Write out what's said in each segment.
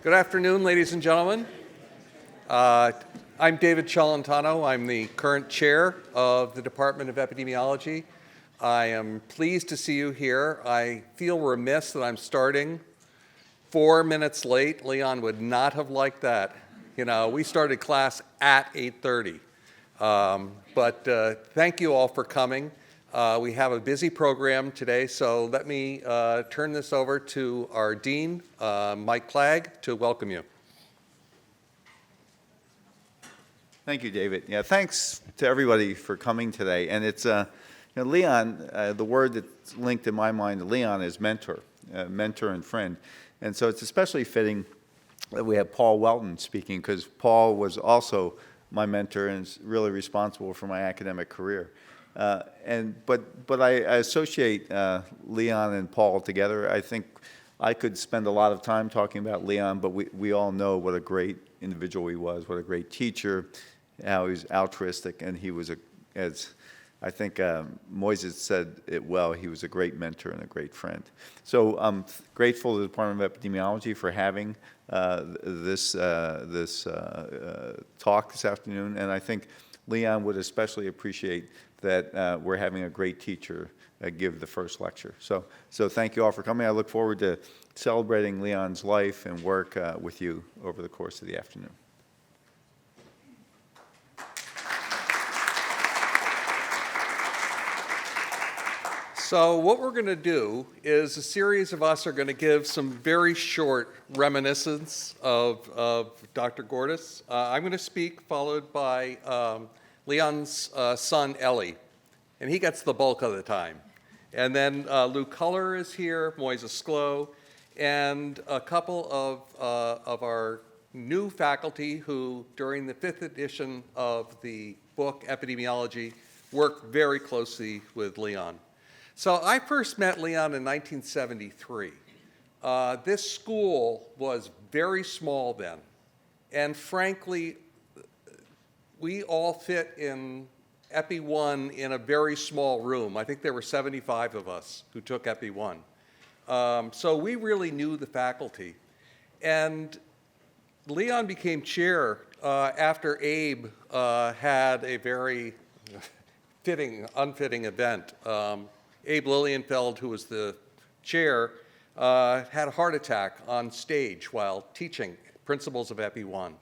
Good afternoon, ladies and gentlemen. Uh, I'm David Celentano. I'm the current chair of the Department of Epidemiology. I am pleased to see you here. I feel remiss that I'm starting 4 minutes late. Leon would not have liked that. You know, we started class at 8:30. But thank you all for coming. We have a busy program today, so let me turn this over to our dean, Mike Plagg, to welcome you. Thank you, David. Yeah, thanks to everybody for coming today. And it's, Leon, the word that's linked in my mind to Leon is mentor, mentor and friend. And so it's especially fitting that we have Paul Welton speaking, because Paul was also my mentor and is really responsible for my academic career. But I associate Leon and Paul together. I think I could spend a lot of time talking about Leon, but we all know what a great individual he was, what a great teacher, how he was altruistic, and he was, as I think Moises said it well, he was a great mentor and a great friend. So I'm grateful to the Department of Epidemiology for having this talk this afternoon, and I think Leon would especially appreciate that we're having a great teacher give the first lecture. So thank you all for coming. I look forward to celebrating Leon's life and work with you over the course of the afternoon. So what we're going to do is a series of us are going to give some very short reminiscence of Dr. Gordis. I'm going to speak, followed by Leon's son, Ellie, and he gets the bulk of the time. And then Lou Culler is here, Moises Sklo, and a couple of our new faculty who, during the 5th edition of the book Epidemiology, worked very closely with Leon. So I first met Leon in 1973. This school was very small then, and frankly, we all fit in Epi 1 in a very small room. I think there were 75 of us who took Epi 1. So we really knew the faculty. And Leon became chair after Abe had a very unfitting event. Abe Lilienfeld, who was the chair, had a heart attack on stage while teaching principles of Epi 1.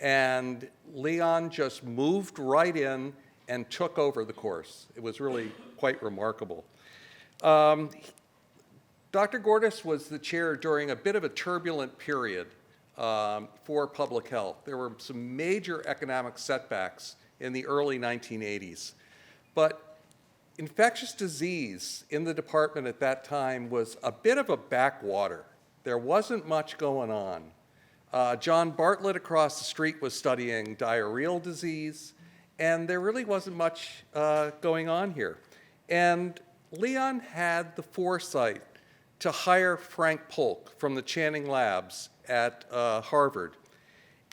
And Leon just moved right in and took over the course. It was really quite remarkable. Dr. Gordis was the chair during a bit of a turbulent period for public health. There were some major economic setbacks in the early 1980s. But infectious disease in the department at that time was a bit of a backwater. There wasn't much going on. John Bartlett across the street was studying diarrheal disease, and there really wasn't much going on here. And Leon had the foresight to hire Frank Polk from the Channing Labs at Harvard.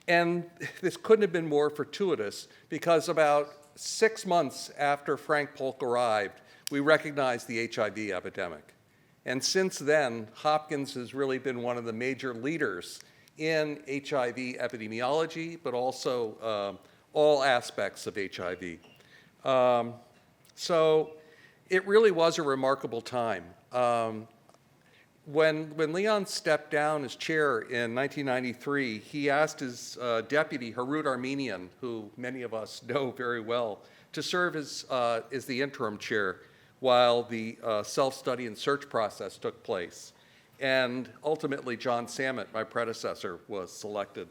And this couldn't have been more fortuitous, because about 6 months after Frank Polk arrived, we recognized the HIV epidemic. And since then, Hopkins has really been one of the major leaders in HIV epidemiology, but also all aspects of HIV. So it really was a remarkable time. When Leon stepped down as chair in 1993, he asked his deputy, Harut Armenian, who many of us know very well, to serve as the interim chair while the self-study and search process took place. And ultimately, John Samet, my predecessor, was selected.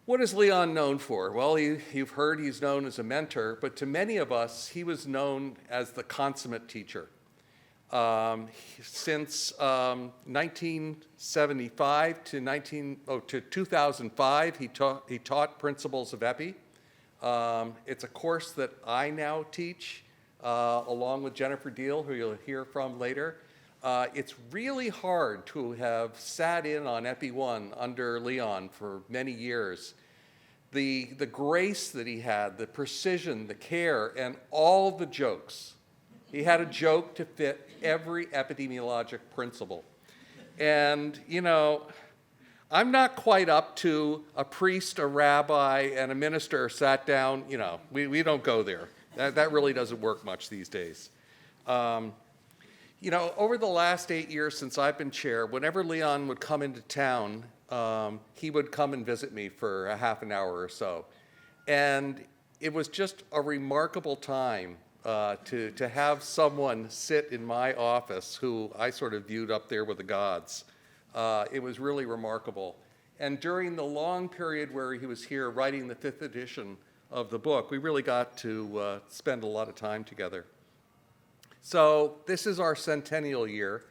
What is Leon known for? Well, you've heard he's known as a mentor, but to many of us, he was known as the consummate teacher. Since 1975 to 2005, he taught Principles of Epi. It's a course that I now teach, along with Jennifer Deal, who you'll hear from later. It's really hard to have sat in on Epi 1 under Leon for many years. The grace that he had, the precision, the care, and all the jokes. He had a joke to fit every epidemiologic principle. And, you know, I'm not quite up to a priest, a rabbi, and a minister sat down. We don't go there. That really doesn't work much these days. Over the last 8 years since I've been chair, whenever Leon would come into town, he would come and visit me for a half an hour or so. And it was just a remarkable time to have someone sit in my office who I sort of viewed up there with the gods. It was really remarkable. And during the long period where he was here writing the 5th edition of the book, we really got to spend a lot of time together. So this is our centennial year.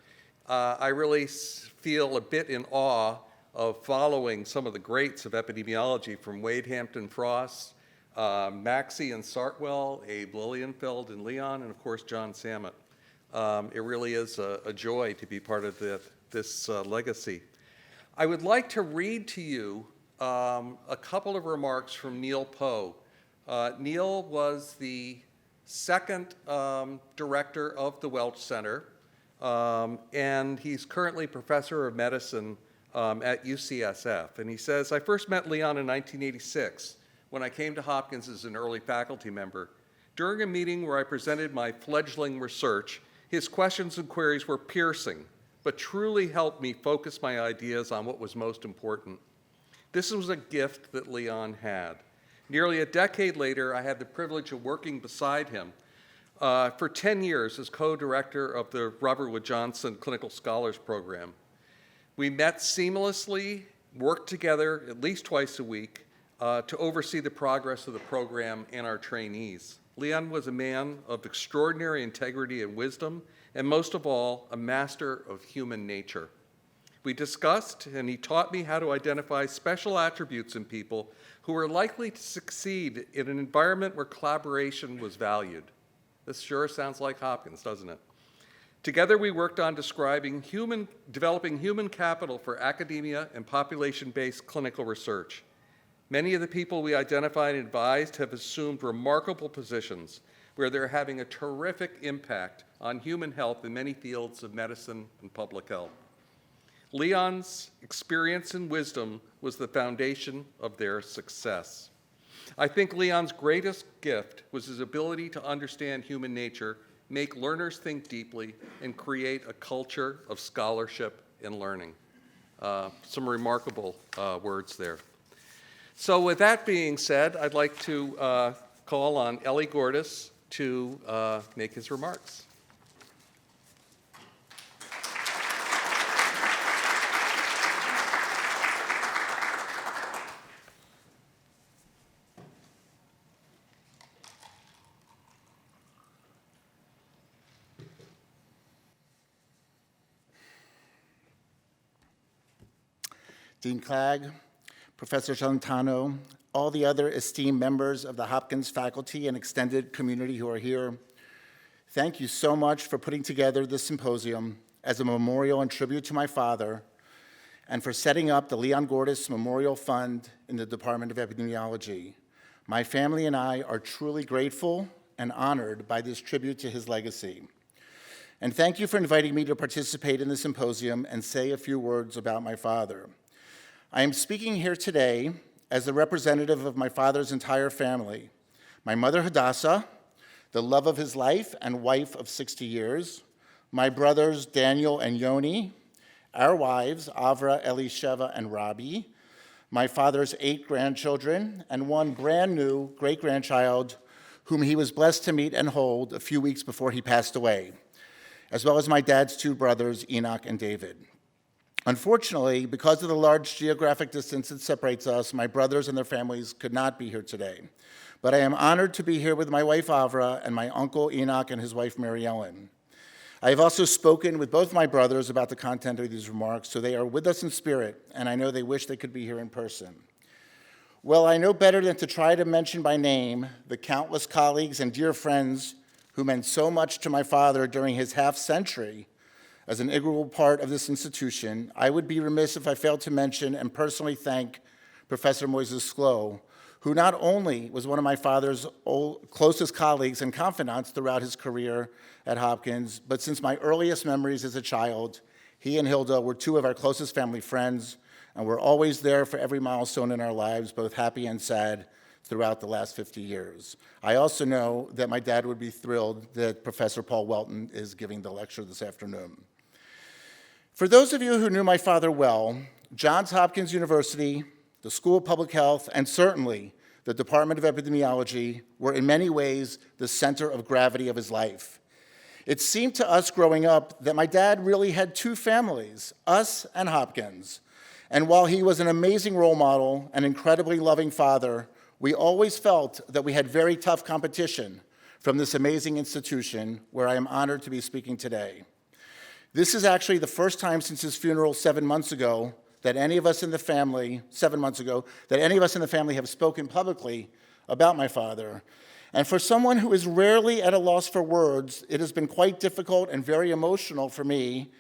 I really feel a bit in awe of following some of the greats of epidemiology, from Wade Hampton Frost, Maxey and Sartwell, Abe Lilienfeld and Leon, and of course John Samet. It really is a joy to be part of this legacy. I would like to read to you a couple of remarks from Neil Poe. Neil was the second director of the Welch Center, and he's currently professor of medicine at UCSF. And he says, "I first met Leon in 1986 when I came to Hopkins as an early faculty member. During a meeting where I presented my fledgling research, his questions and queries were piercing, but truly helped me focus my ideas on what was most important. This was a gift that Leon had. Nearly a decade later, I had the privilege of working beside him for 10 years as co-director of the Robert Wood Johnson Clinical Scholars Program. We met seamlessly, worked together at least twice a week to oversee the progress of the program and our trainees. Leon was a man of extraordinary integrity and wisdom, and most of all, a master of human nature. We discussed, and he taught me how to identify special attributes in people who were likely to succeed in an environment where collaboration was valued." This sure sounds like Hopkins, doesn't it? Together, we worked on developing human capital for academia and population-based clinical research. Many of the people we identified and advised have assumed remarkable positions where they're having a terrific impact on human health in many fields of medicine and public health. Leon's experience and wisdom was the foundation of their success. I think Leon's greatest gift was his ability to understand human nature, make learners think deeply, and create a culture of scholarship and learning. Some remarkable words there. So with that being said, I'd like to call on Ellie Gordis to make his remarks. Dean Clagg, Professor Celentano, all the other esteemed members of the Hopkins faculty and extended community who are here, thank you so much for putting together this symposium as a memorial and tribute to my father, and for setting up the Leon Gordis Memorial Fund in the Department of Epidemiology. My family and I are truly grateful and honored by this tribute to his legacy. And thank you for inviting me to participate in the symposium and say a few words about my father. I am speaking here today as the representative of my father's entire family. My mother, Hadassah, the love of his life and wife of 60 years, my brothers, Daniel and Yoni, our wives, Avra, Elisheva, and Robbie, my father's 8 grandchildren, and one brand new great-grandchild whom he was blessed to meet and hold a few weeks before he passed away, as well as my dad's 2 brothers, Enoch and David. Unfortunately, because of the large geographic distance that separates us, my brothers and their families could not be here today. But I am honored to be here with my wife, Avra, and my uncle, Enoch, and his wife, Mary Ellen. I have also spoken with both my brothers about the content of these remarks, so they are with us in spirit, and I know they wish they could be here in person. Well, I know better than to try to mention by name the countless colleagues and dear friends who meant so much to my father during his half-century as an integral part of this institution. I would be remiss if I failed to mention and personally thank Professor Moises Sklo, who not only was one of my father's closest colleagues and confidants throughout his career at Hopkins, but since my earliest memories as a child, he and Hilda were 2 of our closest family friends, and were always there for every milestone in our lives, both happy and sad, throughout the last 50 years. I also know that my dad would be thrilled that Professor Paul Welton is giving the lecture this afternoon. For those of you who knew my father well, Johns Hopkins University, the School of Public Health, and certainly the Department of Epidemiology were in many ways the center of gravity of his life. It seemed to us growing up that my dad really had two families, us and Hopkins. And while he was an amazing role model, an incredibly loving father, we always felt that we had very tough competition from this amazing institution where I am honored to be speaking today. This is actually the first time since his funeral 7 months ago that any of us in the family, 7 months ago, that any of us in the family have spoken publicly about my father. And for someone who is rarely at a loss for words, it has been quite difficult and very emotional for me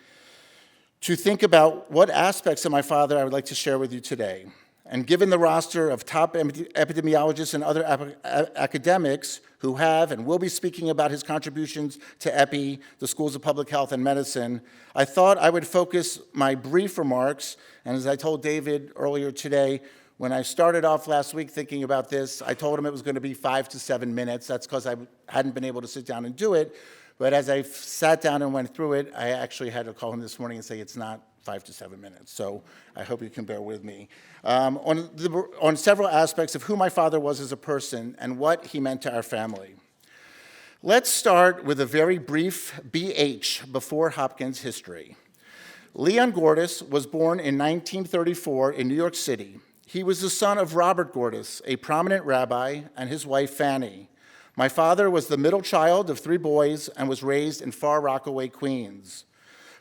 to think about what aspects of my father I would like to share with you today. And given the roster of top epidemiologists and other academics who have and will be speaking about his contributions to EPI, the schools of public health and medicine, I thought I would focus my brief remarks, and as I told David earlier today, when I started off last week thinking about this, I told him it was going to be 5 to 7 minutes. That's because I hadn't been able to sit down and do it. But as I sat down and went through it, I actually had to call him this morning and say it's not 5 to 7 minutes. So I hope you can bear with me. On several aspects of who my father was as a person and what he meant to our family. Let's start with a very brief BH, before Hopkins history. Leon Gordis was born in 1934 in New York City. He was the son of Robert Gordis, a prominent rabbi, and his wife Fanny. My father was the middle child of 3 boys and was raised in Far Rockaway, Queens.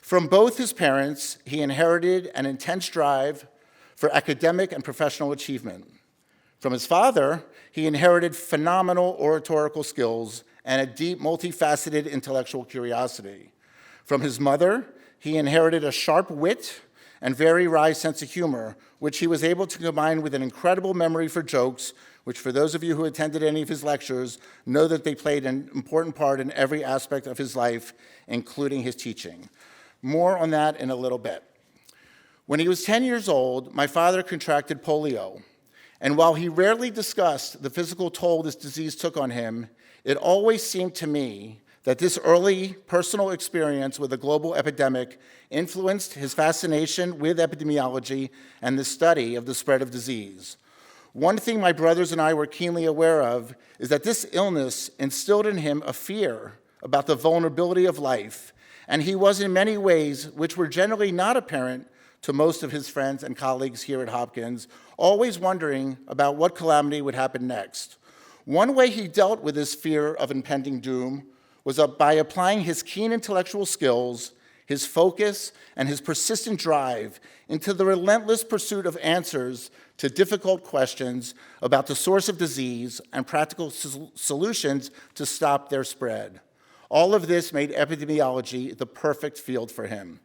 From both his parents, he inherited an intense drive for academic and professional achievement. From his father, he inherited phenomenal oratorical skills and a deep, multifaceted intellectual curiosity. From his mother, he inherited a sharp wit and very wry sense of humor, which he was able to combine with an incredible memory for jokes, which for those of you who attended any of his lectures know that they played an important part in every aspect of his life, including his teaching. More on that in a little bit. When he was 10 years old, my father contracted polio. And while he rarely discussed the physical toll this disease took on him, it always seemed to me that this early personal experience with a global epidemic influenced his fascination with epidemiology and the study of the spread of disease. One thing my brothers and I were keenly aware of is that this illness instilled in him a fear about the vulnerability of life, and he was in many ways, which were generally not apparent to most of his friends and colleagues here at Hopkins, always wondering about what calamity would happen next. One way he dealt with this fear of impending doom was by applying his keen intellectual skills, his focus, and his persistent drive into the relentless pursuit of answers to difficult questions about the source of disease and practical solutions to stop their spread. All of this made epidemiology the perfect field for him.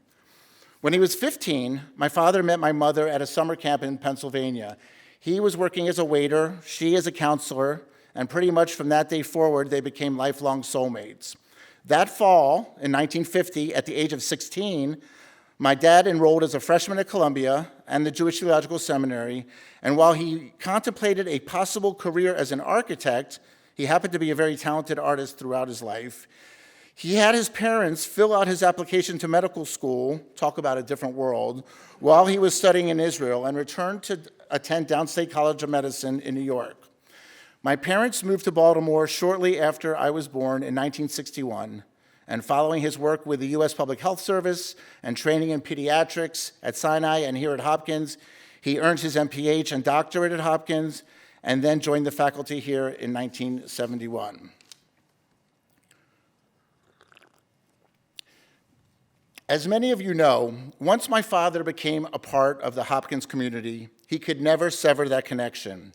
When he was 15, my father met my mother at a summer camp in Pennsylvania. He was working as a waiter, she as a counselor, and pretty much from that day forward, they became lifelong soulmates. That fall, in 1950, at the age of 16, my dad enrolled as a freshman at Columbia and the Jewish Theological Seminary, and while he contemplated a possible career as an architect, he happened to be a very talented artist throughout his life. He had his parents fill out his application to medical school, talk about a different world, while he was studying in Israel and returned to attend Downstate College of Medicine in New York. My parents moved to Baltimore shortly after I was born in 1961, and following his work with the U.S. Public Health Service and training in pediatrics at Sinai and here at Hopkins, he earned his MPH and doctorate at Hopkins, and then joined the faculty here in 1971. As many of you know, once my father became a part of the Hopkins community, he could never sever that connection.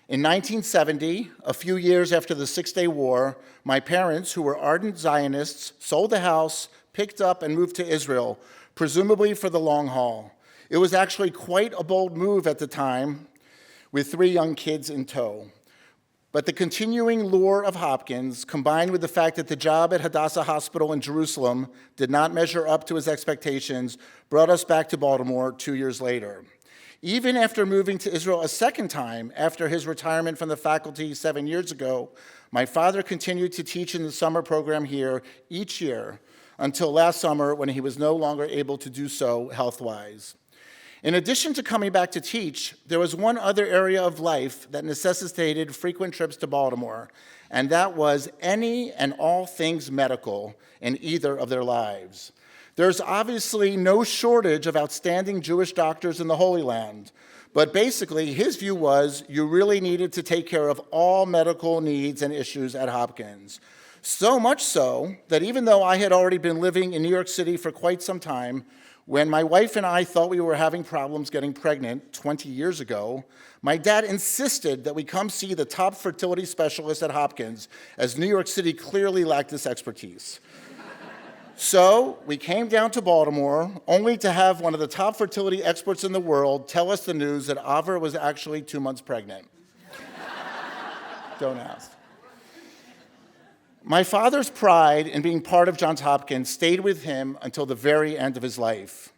In 1970, a few years after the Six-Day War, my parents, who were ardent Zionists, sold the house, picked up, and moved to Israel, presumably for the long haul. It was actually quite a bold move at the time, with 3 young kids in tow. But the continuing lure of Hopkins, combined with the fact that the job at Hadassah Hospital in Jerusalem did not measure up to his expectations, brought us back to Baltimore 2 years later. Even after moving to Israel a second time after his retirement from the faculty 7 years ago, my father continued to teach in the summer program here each year until last summer when he was no longer able to do so health-wise. In addition to coming back to teach, there was one other area of life that necessitated frequent trips to Baltimore, and that was any and all things medical in either of their lives. There's obviously no shortage of outstanding Jewish doctors in the Holy Land, but basically his view was you really needed to take care of all medical needs and issues at Hopkins. So much so that even though I had already been living in New York City for quite some time, when my wife and I thought we were having problems getting pregnant 20 years ago, my dad insisted that we come see the top fertility specialist at Hopkins, as New York City clearly lacked this expertise. So we came down to Baltimore, only to have one of the top fertility experts in the world tell us the news that Ava was actually 2 months pregnant. Don't ask. My father's pride in being part of Johns Hopkins stayed with him until the very end of his life.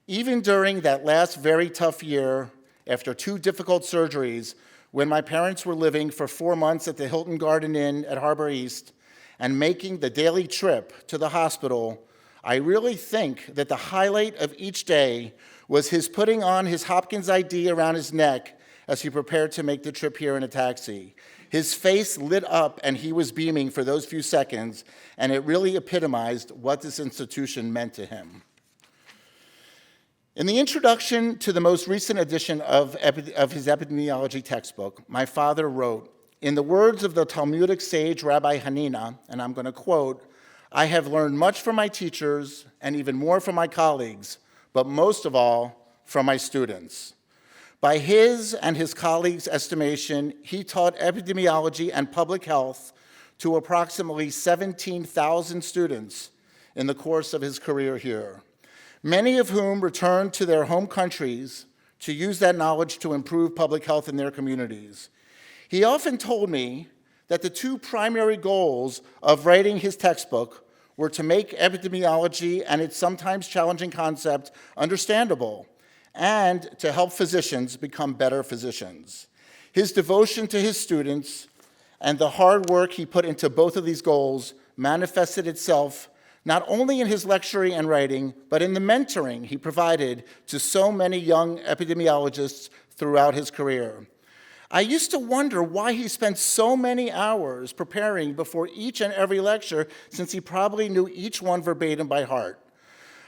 Even during that last very tough year, after 2 difficult surgeries, when my parents were living for 4 months at the Hilton Garden Inn at Harbor East and making the daily trip to the hospital, I really think that the highlight of each day was his putting on his Hopkins ID around his neck as he prepared to make the trip here in a taxi. His face lit up and he was beaming for those few seconds, and it really epitomized what this institution meant to him. In the introduction to the most recent edition of his epidemiology textbook, my father wrote, in the words of the Talmudic sage Rabbi Hanina, and I'm going to quote, "I have learned much from my teachers and even more from my colleagues, but most of all from my students." By his and his colleagues' estimation, he taught epidemiology and public health to approximately 17,000 students in the course of his career here, many of whom returned to their home countries to use that knowledge to improve public health in their communities. He often told me that the 2 primary goals of writing his textbook were to make epidemiology and its sometimes challenging concept understandable, and to help physicians become better physicians. His devotion to his students and the hard work he put into both of these goals manifested itself not only in his lecturing and writing, but in the mentoring he provided to so many young epidemiologists throughout his career. I used to wonder why he spent so many hours preparing before each and every lecture, since he probably knew each one verbatim by heart.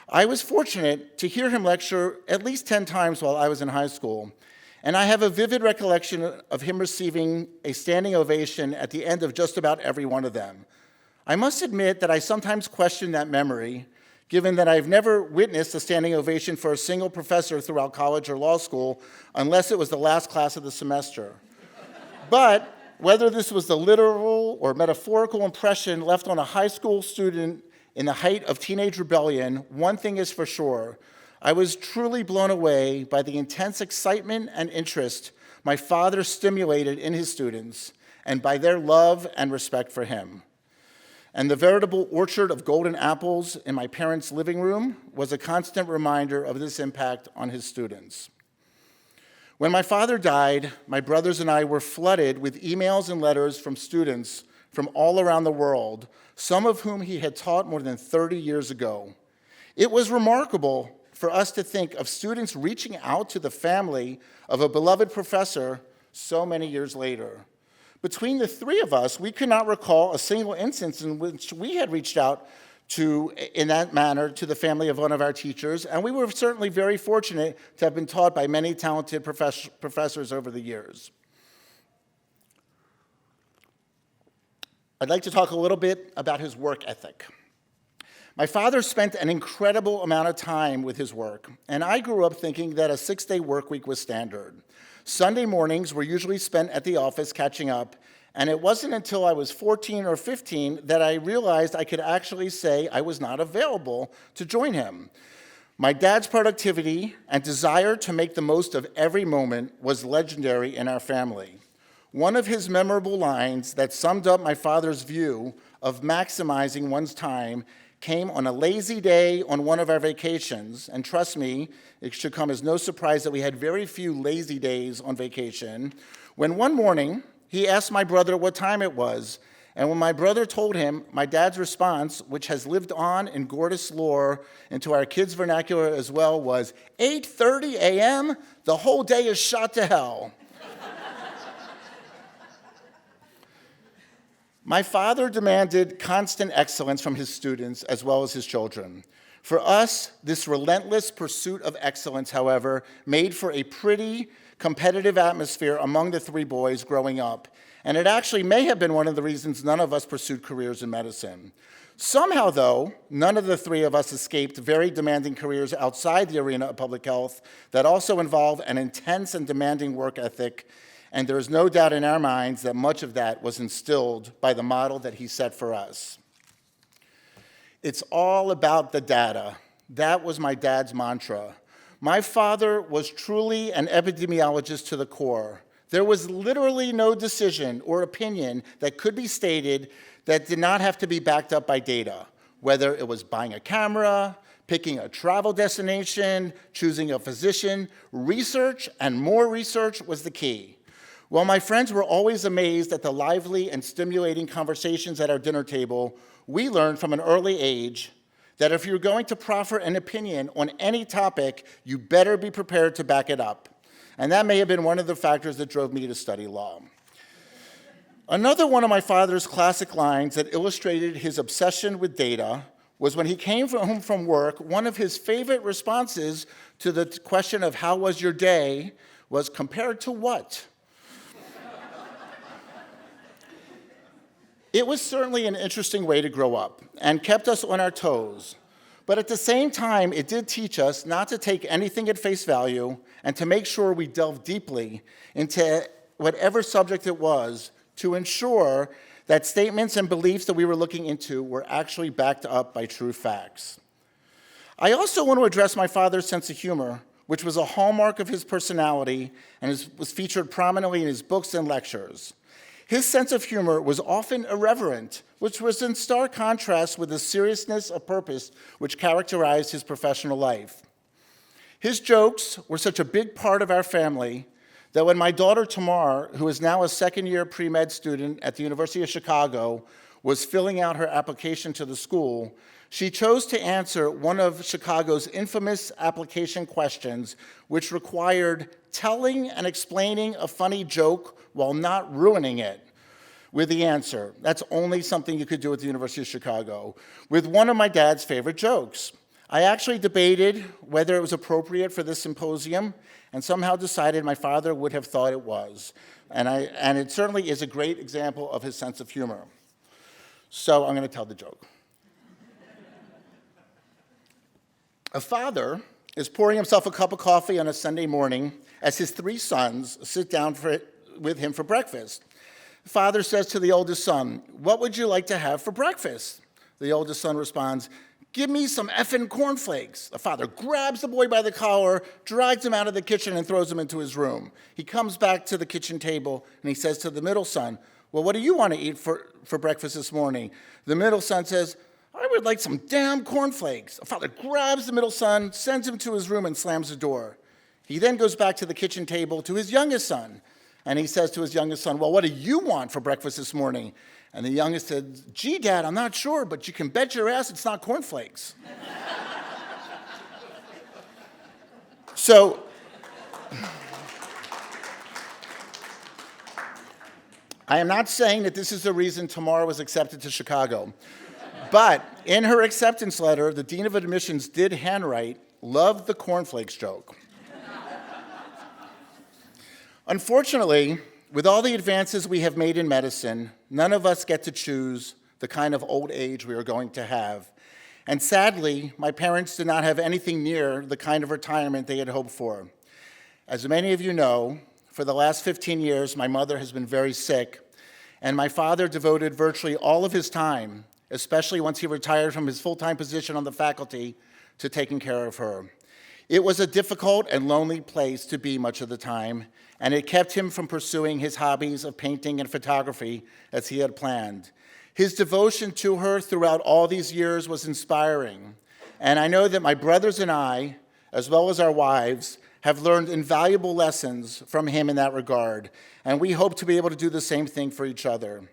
I was fortunate to hear him lecture at least 10 times while I was in high school, and I have a vivid recollection of him receiving a standing ovation at the end of just about every one of them. I must admit that I sometimes question that memory, given that I've never witnessed a standing ovation for a single professor throughout college or law school, unless it was the last class of the semester. But whether this was the literal or metaphorical impression left on a high school student in the height of teenage rebellion, one thing is for sure: I was truly blown away by the intense excitement and interest my father stimulated in his students, and by their love and respect for him. And the veritable orchard of golden apples in my parents' living room was a constant reminder of this impact on his students. When my father died, my brothers and I were flooded with emails and letters from students from all around the world, some of whom he had taught more than 30 years ago. It was remarkable for us to think of students reaching out to the family of a beloved professor so many years later. Between the 3 of us, we could not recall a single instance in which we had reached out to, in that manner, to the family of one of our teachers, and we were certainly very fortunate to have been taught by many talented professors over the years. I'd like to talk a little bit about his work ethic. My father spent an incredible amount of time with his work, and I grew up thinking that a 6-day work week was standard. Sunday mornings were usually spent at the office catching up, and it wasn't until I was 14 or 15 that I realized I could actually say I was not available to join him. My dad's productivity and desire to make the most of every moment was legendary in our family. One of his memorable lines that summed up my father's view of maximizing one's time came on a lazy day on one of our vacations, and trust me, it should come as no surprise that we had very few lazy days on vacation, when one morning he asked my brother what time it was, and when my brother told him, my dad's response, which has lived on in Gordas lore into our kids' vernacular as well, was 8:30 a.m., the whole day is shot to hell. My father demanded constant excellence from his students as well as his children. For us, this relentless pursuit of excellence, however, made for a pretty competitive atmosphere among the three boys growing up, and it actually may have been one of the reasons none of us pursued careers in medicine. Somehow, though, none of the three of us escaped very demanding careers outside the arena of public health that also involve an intense and demanding work ethic, and there is no doubt in our minds that much of that was instilled by the model that he set for us. It's all about the data. That was my dad's mantra. My father was truly an epidemiologist to the core. There was literally no decision or opinion that could be stated that did not have to be backed up by data, whether it was buying a camera, picking a travel destination, choosing a physician. Research and more research was the key. While my friends were always amazed at the lively and stimulating conversations at our dinner table, we learned from an early age that if you're going to proffer an opinion on any topic, you better be prepared to back it up. And that may have been one of the factors that drove me to study law. Another one of my father's classic lines that illustrated his obsession with data was when he came home from work, one of his favorite responses to the question of how was your day was, compared to what? It was certainly an interesting way to grow up and kept us on our toes. But at the same time, it did teach us not to take anything at face value and to make sure we delved deeply into whatever subject it was to ensure that statements and beliefs that we were looking into were actually backed up by true facts. I also want to address my father's sense of humor, which was a hallmark of his personality and was featured prominently in his books and lectures. His sense of humor was often irreverent, which was in stark contrast with the seriousness of purpose which characterized his professional life. His jokes were such a big part of our family that when my daughter Tamar, who is now a second-year pre-med student at the University of Chicago, was filling out her application to the school, she chose to answer one of Chicago's infamous application questions, which required telling and explaining a funny joke while not ruining it with the answer. That's only something you could do at the University of Chicago, with one of my dad's favorite jokes. I actually debated whether it was appropriate for this symposium and somehow decided my father would have thought it was. And it certainly is a great example of his sense of humor. So I'm going to tell the joke. A father is pouring himself a cup of coffee on a Sunday morning as his three sons sit down with him for breakfast. The father says to the oldest son, "What would you like to have for breakfast?" The oldest son responds, "Give me some effing cornflakes." The father grabs the boy by the collar, drags him out of the kitchen, and throws him into his room. He comes back to the kitchen table, and he says to the middle son, "Well, what do you want to eat for breakfast this morning?" The middle son says, "I would like some damn cornflakes." The father grabs the middle son, sends him to his room, and slams the door. He then goes back to the kitchen table to his youngest son, and he says to his youngest son, "Well, what do you want for breakfast this morning?" And the youngest said, "Gee, Dad, I'm not sure, but you can bet your ass it's not cornflakes." So, I am not saying that this is the reason Tamar was accepted to Chicago. But in her acceptance letter, the Dean of Admissions did handwrite, "Love the cornflakes joke." Unfortunately, with all the advances we have made in medicine, none of us get to choose the kind of old age we are going to have. And sadly, my parents did not have anything near the kind of retirement they had hoped for. As many of you know, for the last 15 years, my mother has been very sick, and my father devoted virtually all of his time, especially once he retired from his full-time position on the faculty, to taking care of her. It was a difficult and lonely place to be much of the time, and it kept him from pursuing his hobbies of painting and photography as he had planned. His devotion to her throughout all these years was inspiring, and I know that my brothers and I, as well as our wives, have learned invaluable lessons from him in that regard, and we hope to be able to do the same thing for each other.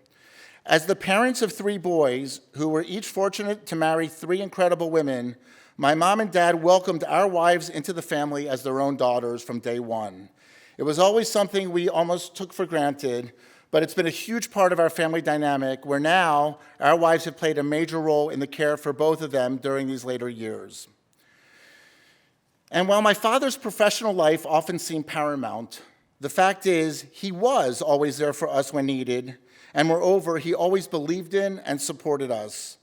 As the parents of 3 boys, who were each fortunate to marry 3 incredible women, my mom and dad welcomed our wives into the family as their own daughters from day one. It was always something we almost took for granted, but it's been a huge part of our family dynamic, where now our wives have played a major role in the care for both of them during these later years. And while my father's professional life often seemed paramount, the fact is he was always there for us when needed, and moreover, he always believed in and supported us.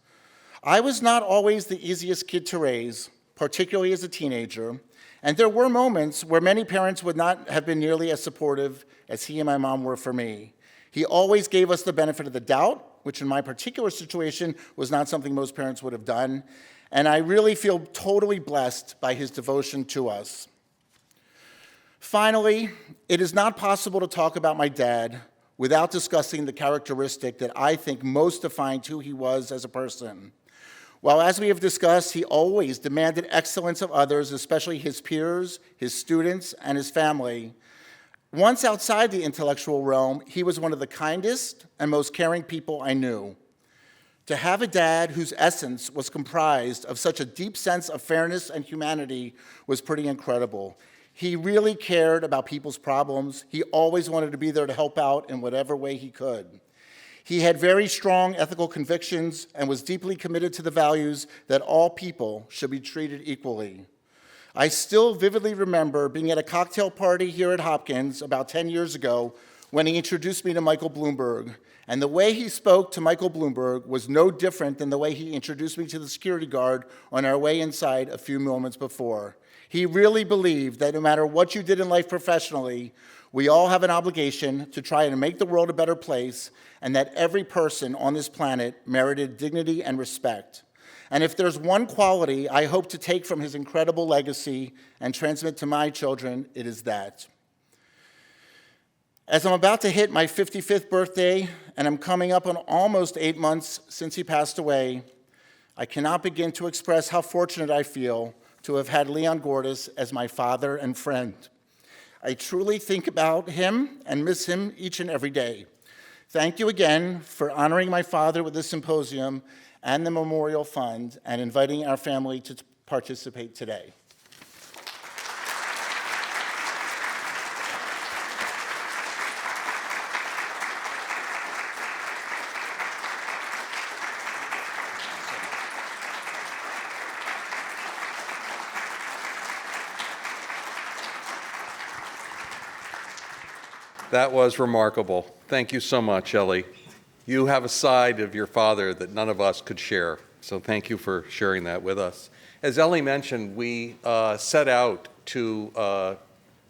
I was not always the easiest kid to raise, particularly as a teenager, and there were moments where many parents would not have been nearly as supportive as he and my mom were for me. He always gave us the benefit of the doubt, which in my particular situation was not something most parents would have done, and I really feel totally blessed by his devotion to us. Finally, it is not possible to talk about my dad without discussing the characteristic that I think most defined who he was as a person. While, as we have discussed, he always demanded excellence of others, especially his peers, his students, and his family, once outside the intellectual realm, he was one of the kindest and most caring people I knew. To have a dad whose essence was comprised of such a deep sense of fairness and humanity was pretty incredible. He really cared about people's problems. He always wanted to be there to help out in whatever way he could. He had very strong ethical convictions and was deeply committed to the values that all people should be treated equally. I still vividly remember being at a cocktail party here at Hopkins about 10 years ago when he introduced me to Michael Bloomberg. And the way he spoke to Michael Bloomberg was no different than the way he introduced me to the security guard on our way inside a few moments before. He really believed that no matter what you did in life professionally, we all have an obligation to try and make the world a better place, and that every person on this planet merited dignity and respect. And if there's one quality I hope to take from his incredible legacy and transmit to my children, it is that. As I'm about to hit my 55th birthday, and I'm coming up on almost 8 months since he passed away, I cannot begin to express how fortunate I feel to have had Leon Gordis as my father and friend. I truly think about him and miss him each and every day. Thank you again for honoring my father with this symposium and the Memorial Fund, and inviting our family to participate today. That was remarkable. Thank you so much, Ellie. You have a side of your father that none of us could share, so thank you for sharing that with us. As Ellie mentioned, we set out to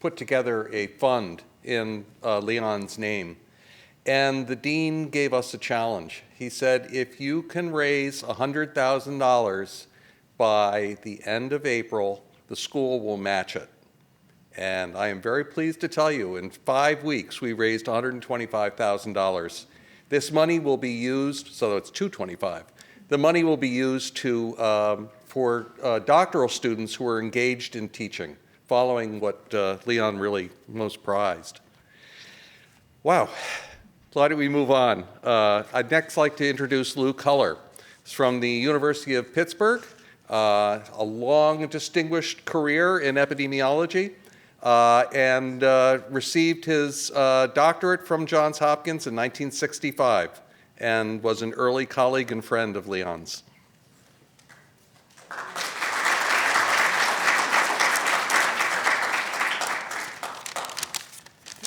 put together a fund in Leon's name, and the dean gave us a challenge. He said, if you can raise $100,000 by the end of April, the school will match it. And I am very pleased to tell you, in 5 weeks, we raised $125,000. This money will be used, so it's $225,000. The money will be used for doctoral students who are engaged in teaching, following what Leon really most prized. Wow. Why don't we move on? I'd next like to introduce Lou Culler. He's from the University of Pittsburgh, a long distinguished career in epidemiology. And received his doctorate from Johns Hopkins in 1965 and was an early colleague and friend of Leon's.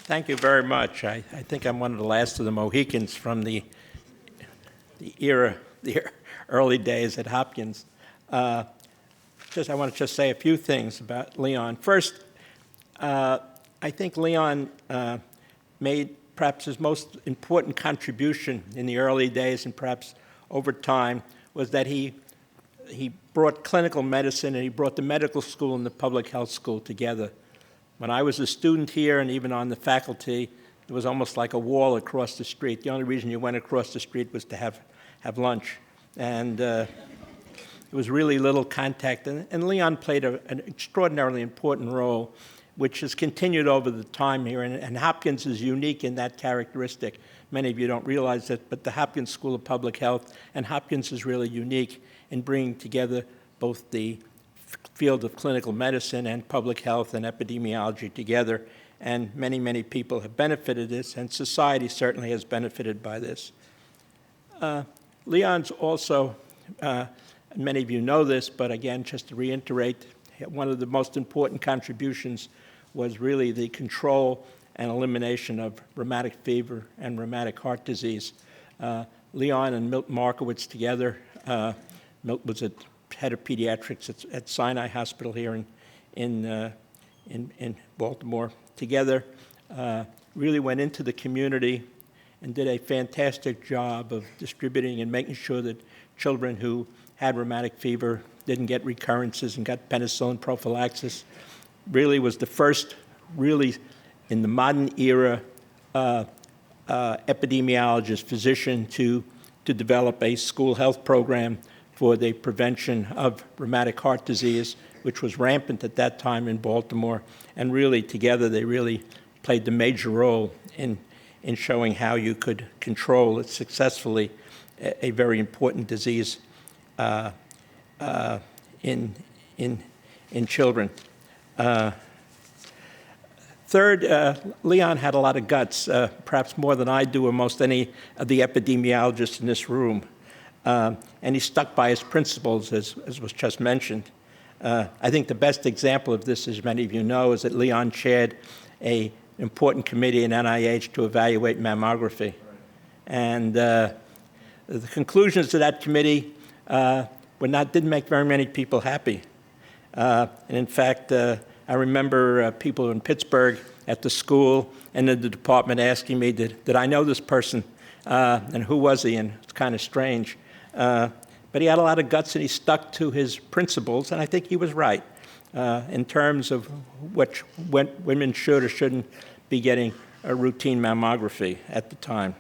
Thank you very much. I think I'm one of the last of the Mohicans from the early days at Hopkins. I want to just say a few things about Leon. First, I think Leon made perhaps his most important contribution in the early days and perhaps over time was that he brought clinical medicine and he brought the medical school and the public health school together. When I was a student here and even on the faculty, it was almost like a wall across the street. The only reason you went across the street was to have have lunch. And it was really little contact. And Leon played an extraordinarily important role, which has continued over the time here. And Hopkins is unique in that characteristic. Many of you don't realize it, but the Hopkins School of Public Health and Hopkins is really unique in bringing together both the field of clinical medicine and public health and epidemiology together. And many, many people have benefited this, and society certainly has benefited by this. Leon's also, many of you know this, but again, just to reiterate, one of the most important contributions was really the control and elimination of rheumatic fever and rheumatic heart disease. Leon and Milt Markowitz together, Milt was head of pediatrics at Sinai Hospital here in Baltimore. Together, really went into the community and did a fantastic job of distributing and making sure that children who had rheumatic fever didn't get recurrences and got penicillin prophylaxis. Really was the first, really, in the modern era, epidemiologist, physician to develop a school health program for the prevention of rheumatic heart disease, which was rampant at that time in Baltimore. And really, together, they really played the major role in showing how you could control it successfully, a very important disease in children. Third, Leon had a lot of guts, perhaps more than I do or most any of the epidemiologists in this room. And he stuck by his principles, as was just mentioned. I think the best example of this, as many of you know, is that Leon chaired an important committee in NIH to evaluate mammography. And the conclusions of that committee didn't make very many people happy. And in fact, I remember people in Pittsburgh at the school and in the department asking me, did I know this person? And who was he? And it's kind of strange. But he had a lot of guts, and he stuck to his principles, and I think he was right in terms of what women should or shouldn't be getting a routine mammography at the time.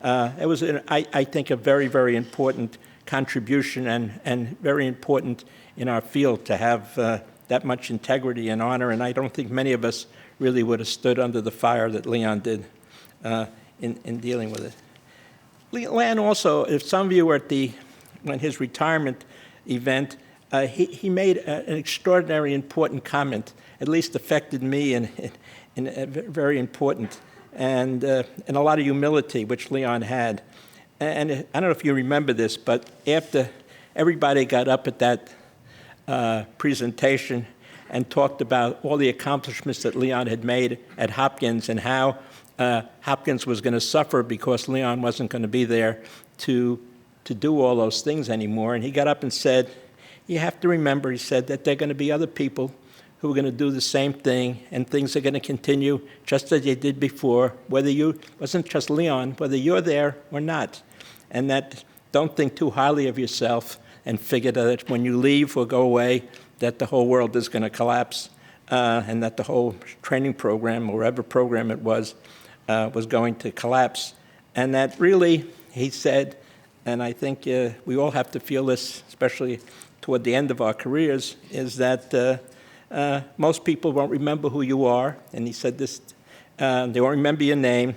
It was, I think, a very, very important contribution and very important in our field to have that much integrity and honor, and I don't think many of us really would have stood under the fire that Leon did in dealing with it. Leon also, if some of you were at when his retirement event, he made an extraordinary important comment, at least affected me and very important, and a lot of humility, which Leon had. And I don't know if you remember this, but after everybody got up at that presentation and talked about all the accomplishments that Leon had made at Hopkins and how Hopkins was going to suffer because Leon wasn't going to be there to do all those things anymore. And he got up and said, you have to remember, he said, that there are going to be other people who are going to do the same thing, and things are going to continue just as they did before, wasn't just Leon, whether you're there or not. And that don't think too highly of yourself and figure that when you leave or go away, that the whole world is going to collapse, and that the whole training program, or whatever program it was going to collapse. And that really, he said, and I think we all have to feel this, especially toward the end of our careers, is that most people won't remember who you are. And he said this, they won't remember your name.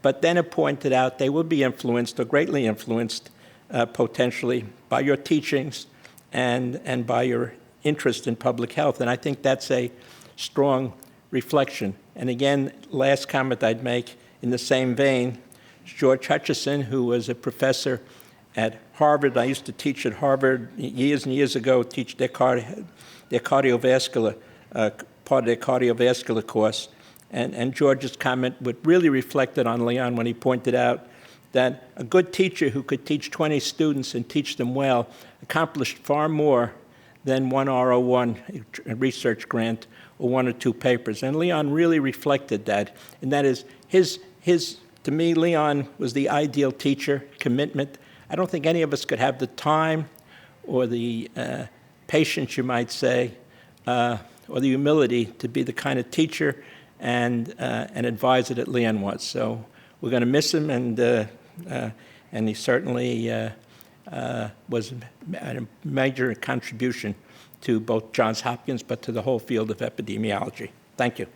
But then it pointed out they will be influenced, or greatly influenced, potentially, by your teachings and by your interest in public health. And I think that's a strong reflection. And again, last comment I'd make in the same vein, George Hutchison, who was a professor at Harvard. I used to teach at Harvard years and years ago, teach their cardiovascular, part of their cardiovascular course. And George's comment really reflected on Leon when he pointed out that a good teacher who could teach 20 students and teach them well accomplished far more than one R01 research grant or one or two papers. And Leon really reflected that. And that is, to me, Leon was the ideal teacher, commitment. I don't think any of us could have the time or the patience, you might say, or the humility to be the kind of teacher and advisor that Leon was. So we're going to miss him, and and he certainly was a major contribution to both Johns Hopkins, but to the whole field of epidemiology. Thank you.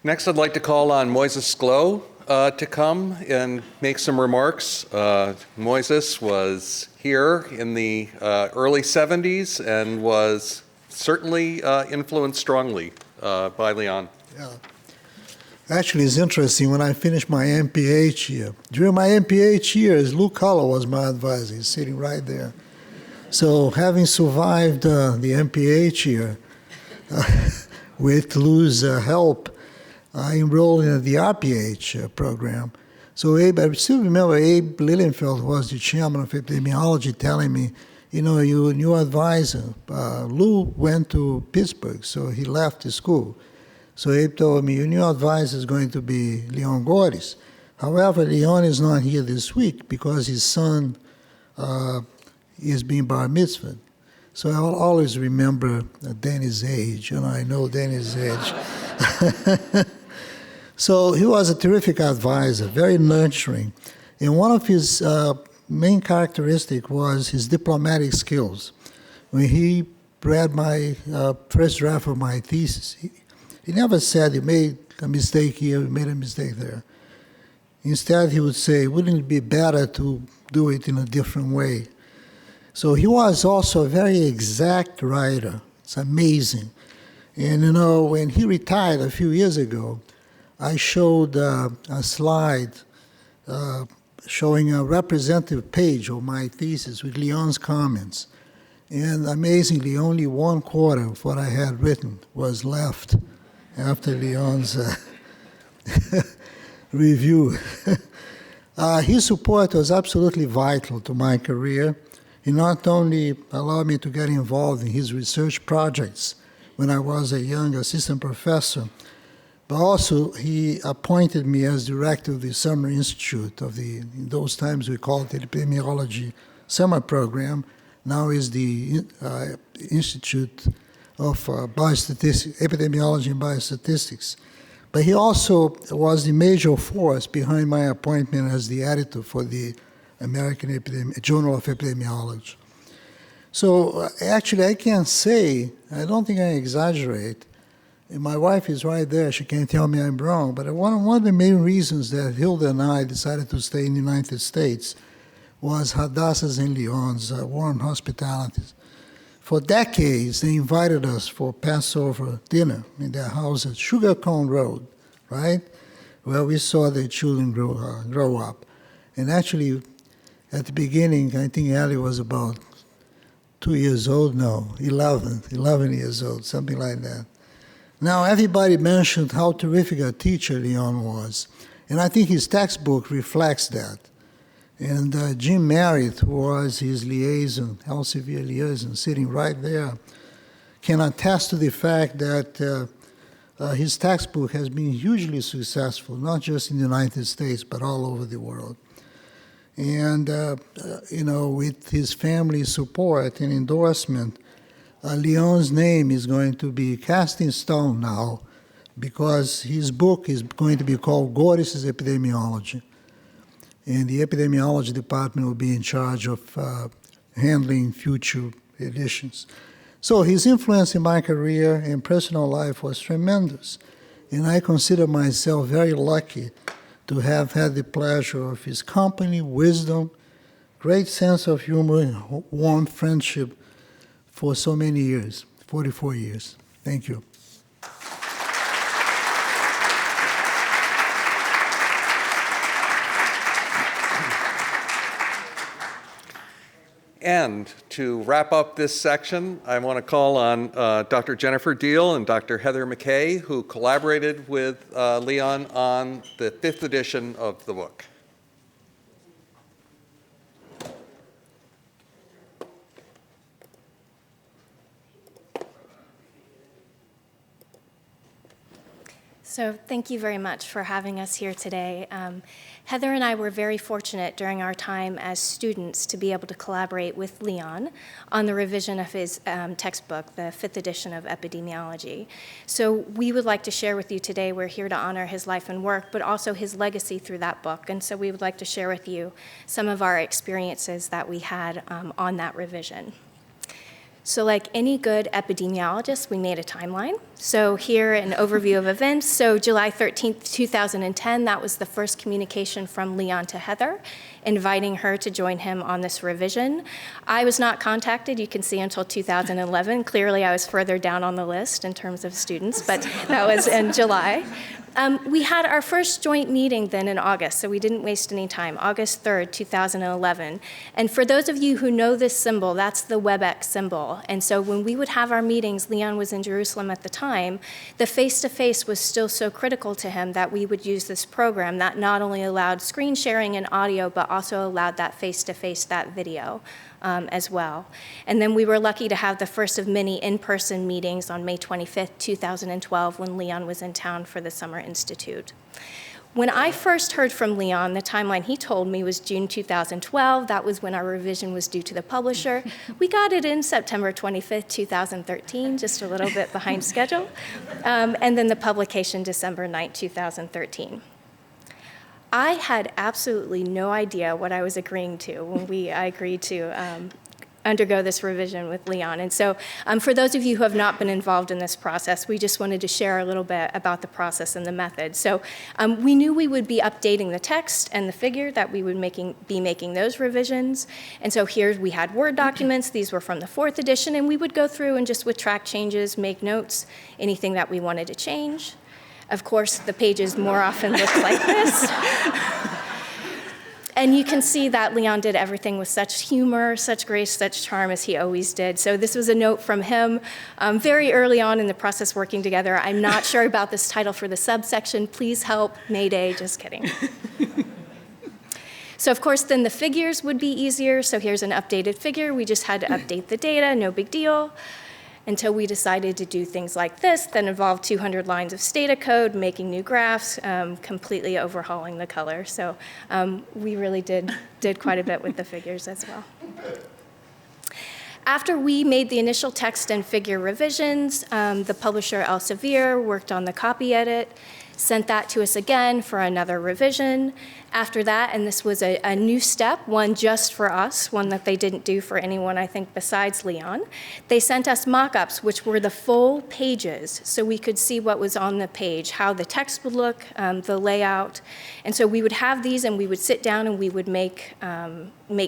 Next, I'd like to call on Moises Sklo to come and make some remarks. Moises was here in the early 70s and was certainly influenced strongly by Leon. Yeah. Actually, it's interesting. When I finished my MPH year, during my MPH years, Lou Collar was my advisor. He's sitting right there. So having survived the MPH year with Lou's help, I enrolled in the RPH program. So Abe, I still remember Abe Lilienfeld, who was the chairman of epidemiology, telling me, you know, your new advisor, Lou went to Pittsburgh, so he left the school. So Abe told me, your new advisor is going to be Leon Gordis. However, Leon is not here this week because his son is being bar mitzvahed. So I'll always remember Danny's age, and I know Danny's age. So he was a terrific advisor, very nurturing. And one of his main characteristics was his diplomatic skills. When he read my first draft of my thesis, he never said, you made a mistake here, you made a mistake there. Instead, he would say, wouldn't it be better to do it in a different way? So he was also a very exact writer. It's amazing. And, you know, when he retired a few years ago, I showed a slide showing a representative page of my thesis with Leon's comments. And amazingly, only 1/4 of what I had written was left after Leon's review. His support was absolutely vital to my career. He not only allowed me to get involved in his research projects when I was a young assistant professor, but also he appointed me as director of the Summer Institute of the, in those times we called it Epidemiology Summer Program, now is the Institute of Epidemiology and Biostatistics. But he also was the major force behind my appointment as the editor for the American Journal of Epidemiology. So actually I can say, I don't think I exaggerate, and my wife is right there, she can't tell me I'm wrong, but one of the main reasons that Hilda and I decided to stay in the United States was Hadassah's and Leon's warm hospitality. For decades, they invited us for Passover dinner in their house at Sugar Cone Road, right? Where we saw the children grow up. And actually, at the beginning, I think Ellie was about 2 years old, no, 11 years old, something like that. Now, everybody mentioned how terrific a teacher Leon was, and I think his textbook reflects that. And Jim Merritt, who was his liaison, Elsevier liaison, sitting right there, can attest to the fact that his textbook has been hugely successful, not just in the United States, but all over the world. And, you know, with his family's support and endorsement, Leon's name is going to be cast in stone now because his book is going to be called Gordis' Epidemiology. And the epidemiology department will be in charge of handling future editions. So his influence in my career and personal life was tremendous. And I consider myself very lucky to have had the pleasure of his company, wisdom, great sense of humor, and warm friendship for so many years, 44 years. Thank you. And to wrap up this section, I want to call on Dr. Jennifer Deal and Dr. Heather McKay, who collaborated with Leon on the 5th edition of the book. So thank you very much for having us here today. Heather and I were very fortunate during our time as students to be able to collaborate with Leon on the revision of his textbook, the 5th edition of Epidemiology. So we would like to share with you today, we're here to honor his life and work, but also his legacy through that book. And so we would like to share with you some of our experiences that we had on that revision. So like any good epidemiologist, we made a timeline. So here, an overview of events. So July 13th, 2010, that was the first communication from Leon to Heather, inviting her to join him on this revision. I was not contacted, you can see, until 2011. Clearly, I was further down on the list in terms of students, but that was in July. We had our first joint meeting then in August, so we didn't waste any time, August 3rd, 2011. And for those of you who know this symbol, that's the WebEx symbol. And so when we would have our meetings, Leon was in Jerusalem at the time, the face-to-face was still so critical to him that we would use this program that not only allowed screen sharing and audio, but also allowed that face-to-face, that video. As well. And then we were lucky to have the first of many in-person meetings on May 25th, 2012, when Leon was in town for the Summer Institute. When I first heard from Leon, the timeline he told me was June 2012. That was when our revision was due to the publisher. We got it in September 25th, 2013, just a little bit behind schedule. And then the publication December 9th, 2013. I had absolutely no idea what I was agreeing to when I agreed to undergo this revision with Leon. And so for those of you who have not been involved in this process, we just wanted to share a little bit about the process and the method. So we knew we would be updating the text and the figure, that we would be making those revisions. And so here we had Word documents. These were from the 4th edition, and we would go through and just with track changes, make notes, anything that we wanted to change. Of course, the pages more often looked like this. And you can see that Leon did everything with such humor, such grace, such charm as he always did. So this was a note from him very early on in the process working together. I'm not sure about this title for the subsection. Please help, Mayday, just kidding. So of course, then the figures would be easier. So here's an updated figure. We just had to update the data, no big deal. Until we decided to do things like this that involved 200 lines of Stata code, making new graphs, completely overhauling the color. So we really did quite a bit with the figures as well. After we made the initial text and figure revisions, the publisher Elsevier worked on the copy edit, sent that to us again for another revision. After that, and this was a new step, one just for us, one that they didn't do for anyone, I think, besides Leon. They sent us mock-ups, which were the full pages, so we could see what was on the page, how the text would look, the layout. And so we would have these, and we would sit down, and we would make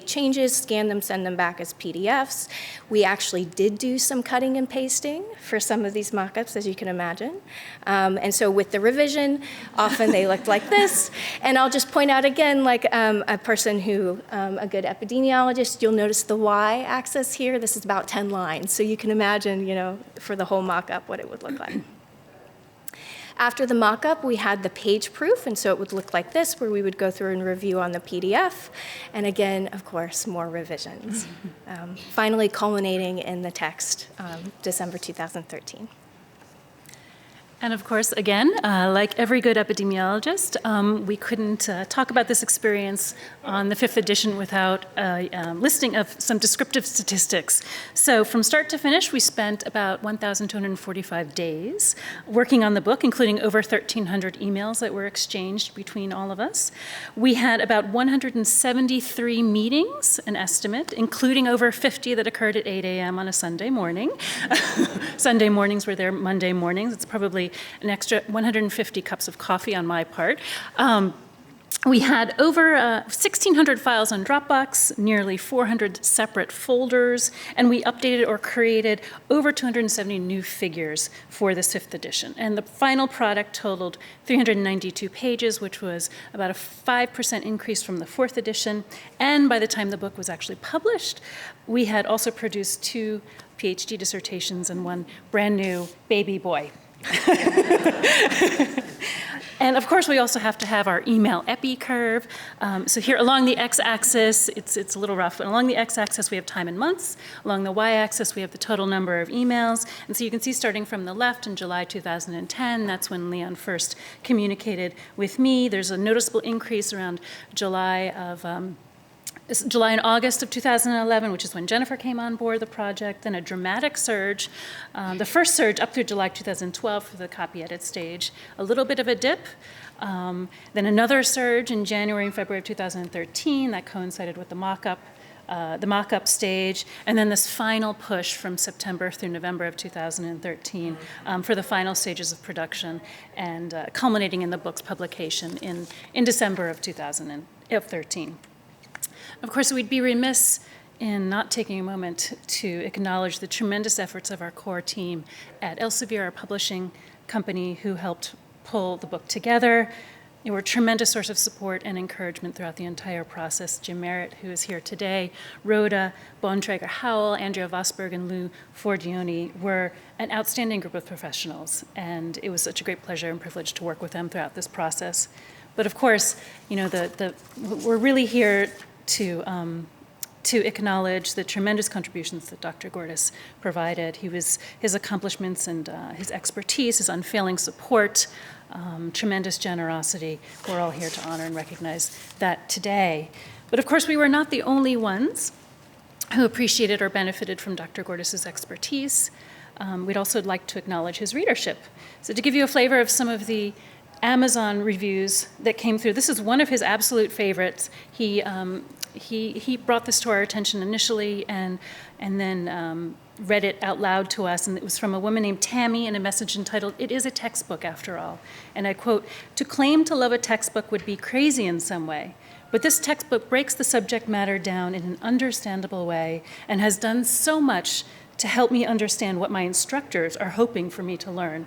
changes, scan them, send them back as PDFs. We actually did do some cutting and pasting for some of these mock-ups, as you can imagine. And so with the revision, often they looked like this. And I'll just point out again, like a person who, a good epidemiologist, you'll notice the y-axis here. This is about 10 lines. So you can imagine, for the whole mock-up, what it would look like. After the mock-up, we had the page proof, and so it would look like this, where we would go through and review on the PDF. And again, of course, more revisions. Finally culminating in the text, December 2013. And of course, again, like every good epidemiologist, we couldn't talk about this experience on the 5th edition without a listing of some descriptive statistics. So from start to finish, we spent about 1,245 days working on the book, including over 1,300 emails that were exchanged between all of us. We had about 173 meetings, an estimate, including over 50 that occurred at 8 a.m. on a Sunday morning. Sunday mornings were their Monday mornings. It's probably an extra 150 cups of coffee on my part. We had over 1,600 files on Dropbox, nearly 400 separate folders, and we updated or created over 270 new figures for this 5th edition. And the final product totaled 392 pages, which was about a 5% increase from the 4th edition. And by the time the book was actually published, we had also produced 2 PhD dissertations and 1 brand new baby boy. And of course, we also have to have our email epi curve. So here along the x-axis, it's a little rough, but along the x-axis we have time in months. Along the y-axis we have the total number of emails. And so you can see starting from the left in July 2010, that's when Leon first communicated with me. There's a noticeable increase around July and August of 2011, which is when Jennifer came on board the project, then a dramatic surge, the first surge up through July 2012 for the copy edit stage, a little bit of a dip, then another surge in January and February of 2013 that coincided with the mock-up stage, and then this final push from September through November of 2013 for the final stages of production, and culminating in the book's publication in December of 2013. Of course, we'd be remiss in not taking a moment to acknowledge the tremendous efforts of our core team at Elsevier, our publishing company, who helped pull the book together. They were a tremendous source of support and encouragement throughout the entire process. Jim Merritt, who is here today, Rhoda, Bontrager Howell, Andrea Vosberg, and Lou Forgione were an outstanding group of professionals, and it was such a great pleasure and privilege to work with them throughout this process. But of course, you know, we're really here to acknowledge the tremendous contributions that Dr. Gordis provided. His accomplishments and his expertise, his unfailing support, tremendous generosity. We're all here to honor and recognize that today. But of course, we were not the only ones who appreciated or benefited from Dr. Gordis's expertise. We'd also like to acknowledge his readership. So to give you a flavor of some of the Amazon reviews that came through, this is one of his absolute favorites. He brought this to our attention initially and then read it out loud to us, and it was from a woman named Tammy in a message entitled, "It is a textbook after all." And I quote, "To claim to love a textbook would be crazy in some way, but this textbook breaks the subject matter down in an understandable way and has done so much to help me understand what my instructors are hoping for me to learn.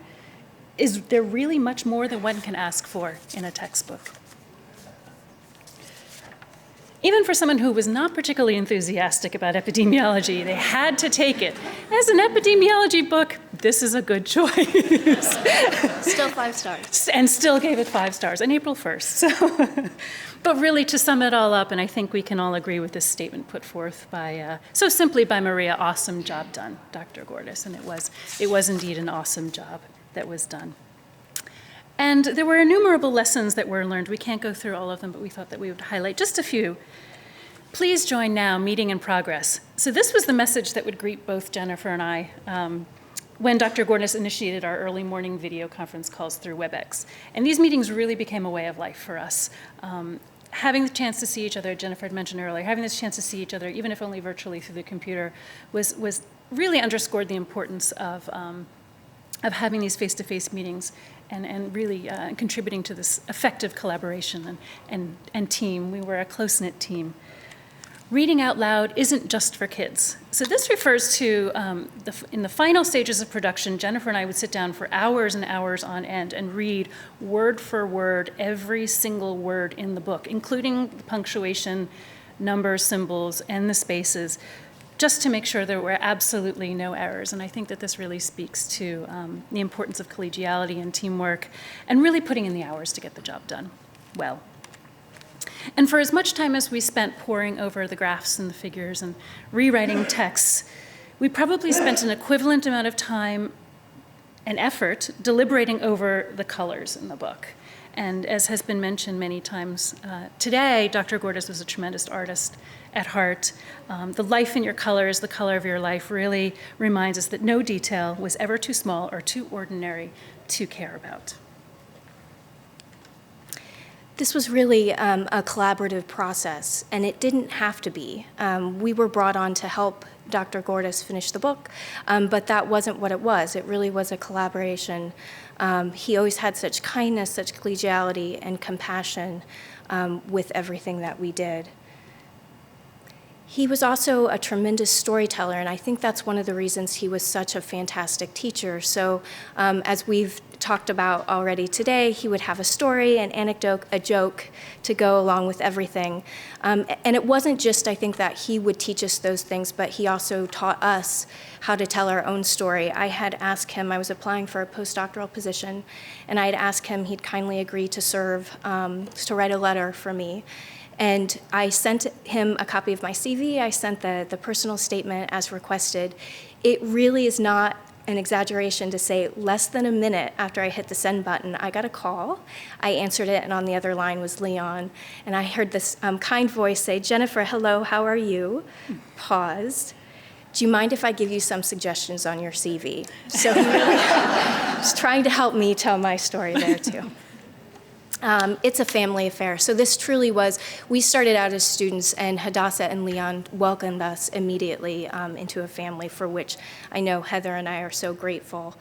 Is there really much more than one can ask for in a textbook?" Even for someone who was not particularly enthusiastic about epidemiology, they had to take it. As an epidemiology book, this is a good choice. Still 5 stars. And still gave it 5 stars on April 1st. So, but really, to sum it all up, and I think we can all agree with this statement put forth by, so simply by Maria, awesome job done, Dr. Gordis, and it was indeed an awesome job that was done. And there were innumerable lessons that were learned. We can't go through all of them, but we thought that we would highlight just a few. Please join now, meeting in progress. So this was the message that would greet both Jennifer and I when Dr. Gordis initiated our early morning video conference calls through WebEx. And these meetings really became a way of life for us. Having the chance to see each other, Jennifer had mentioned earlier, having this chance to see each other, even if only virtually through the computer, was really underscored the importance of having these face-to-face meetings and really contributing to this effective collaboration and team. We were a close-knit team. Reading out loud isn't just for kids. So this refers to, in the final stages of production, Jennifer and I would sit down for hours and hours on end and read word for word every single word in the book, including the punctuation, numbers, symbols, and the spaces, just to make sure there were absolutely no errors. And I think that this really speaks to the importance of collegiality and teamwork and really putting in the hours to get the job done well. And for as much time as we spent poring over the graphs and the figures and rewriting texts, we probably spent an equivalent amount of time and effort deliberating over the colors in the book. And as has been mentioned many times today, Dr. Gordis was a tremendous artist at heart. The life in your colors, the color of your life, really reminds us that no detail was ever too small or too ordinary to care about. This was really a collaborative process, and it didn't have to be. We were brought on to help Dr. Gordis finish the book, but that wasn't what it was. It really was a collaboration. He always had such kindness, such collegiality, and compassion with everything that we did. He was also a tremendous storyteller, and I think that's one of the reasons he was such a fantastic teacher. So as we've talked about already today, he would have a story, an anecdote, a joke to go along with everything. And it wasn't just, I think, that he would teach us those things, but he also taught us how to tell our own story. I had asked him, I was applying for a postdoctoral position, and I had asked him, he'd kindly agree to serve, to write a letter for me. And I sent him a copy of my CV. I sent the personal statement as requested. It really is not an exaggeration to say less than a minute after I hit the send button, I got a call. I answered it, and on the other line was Leon. And I heard this kind voice say, "Jennifer, hello, how are you?" Paused. "Do you mind if I give you some suggestions on your CV?" So he really was trying to help me tell my story there, too. It's a family affair. So this truly was, we started out as students, and Hadassah and Leon welcomed us immediately into a family for which I know Heather and I are so grateful.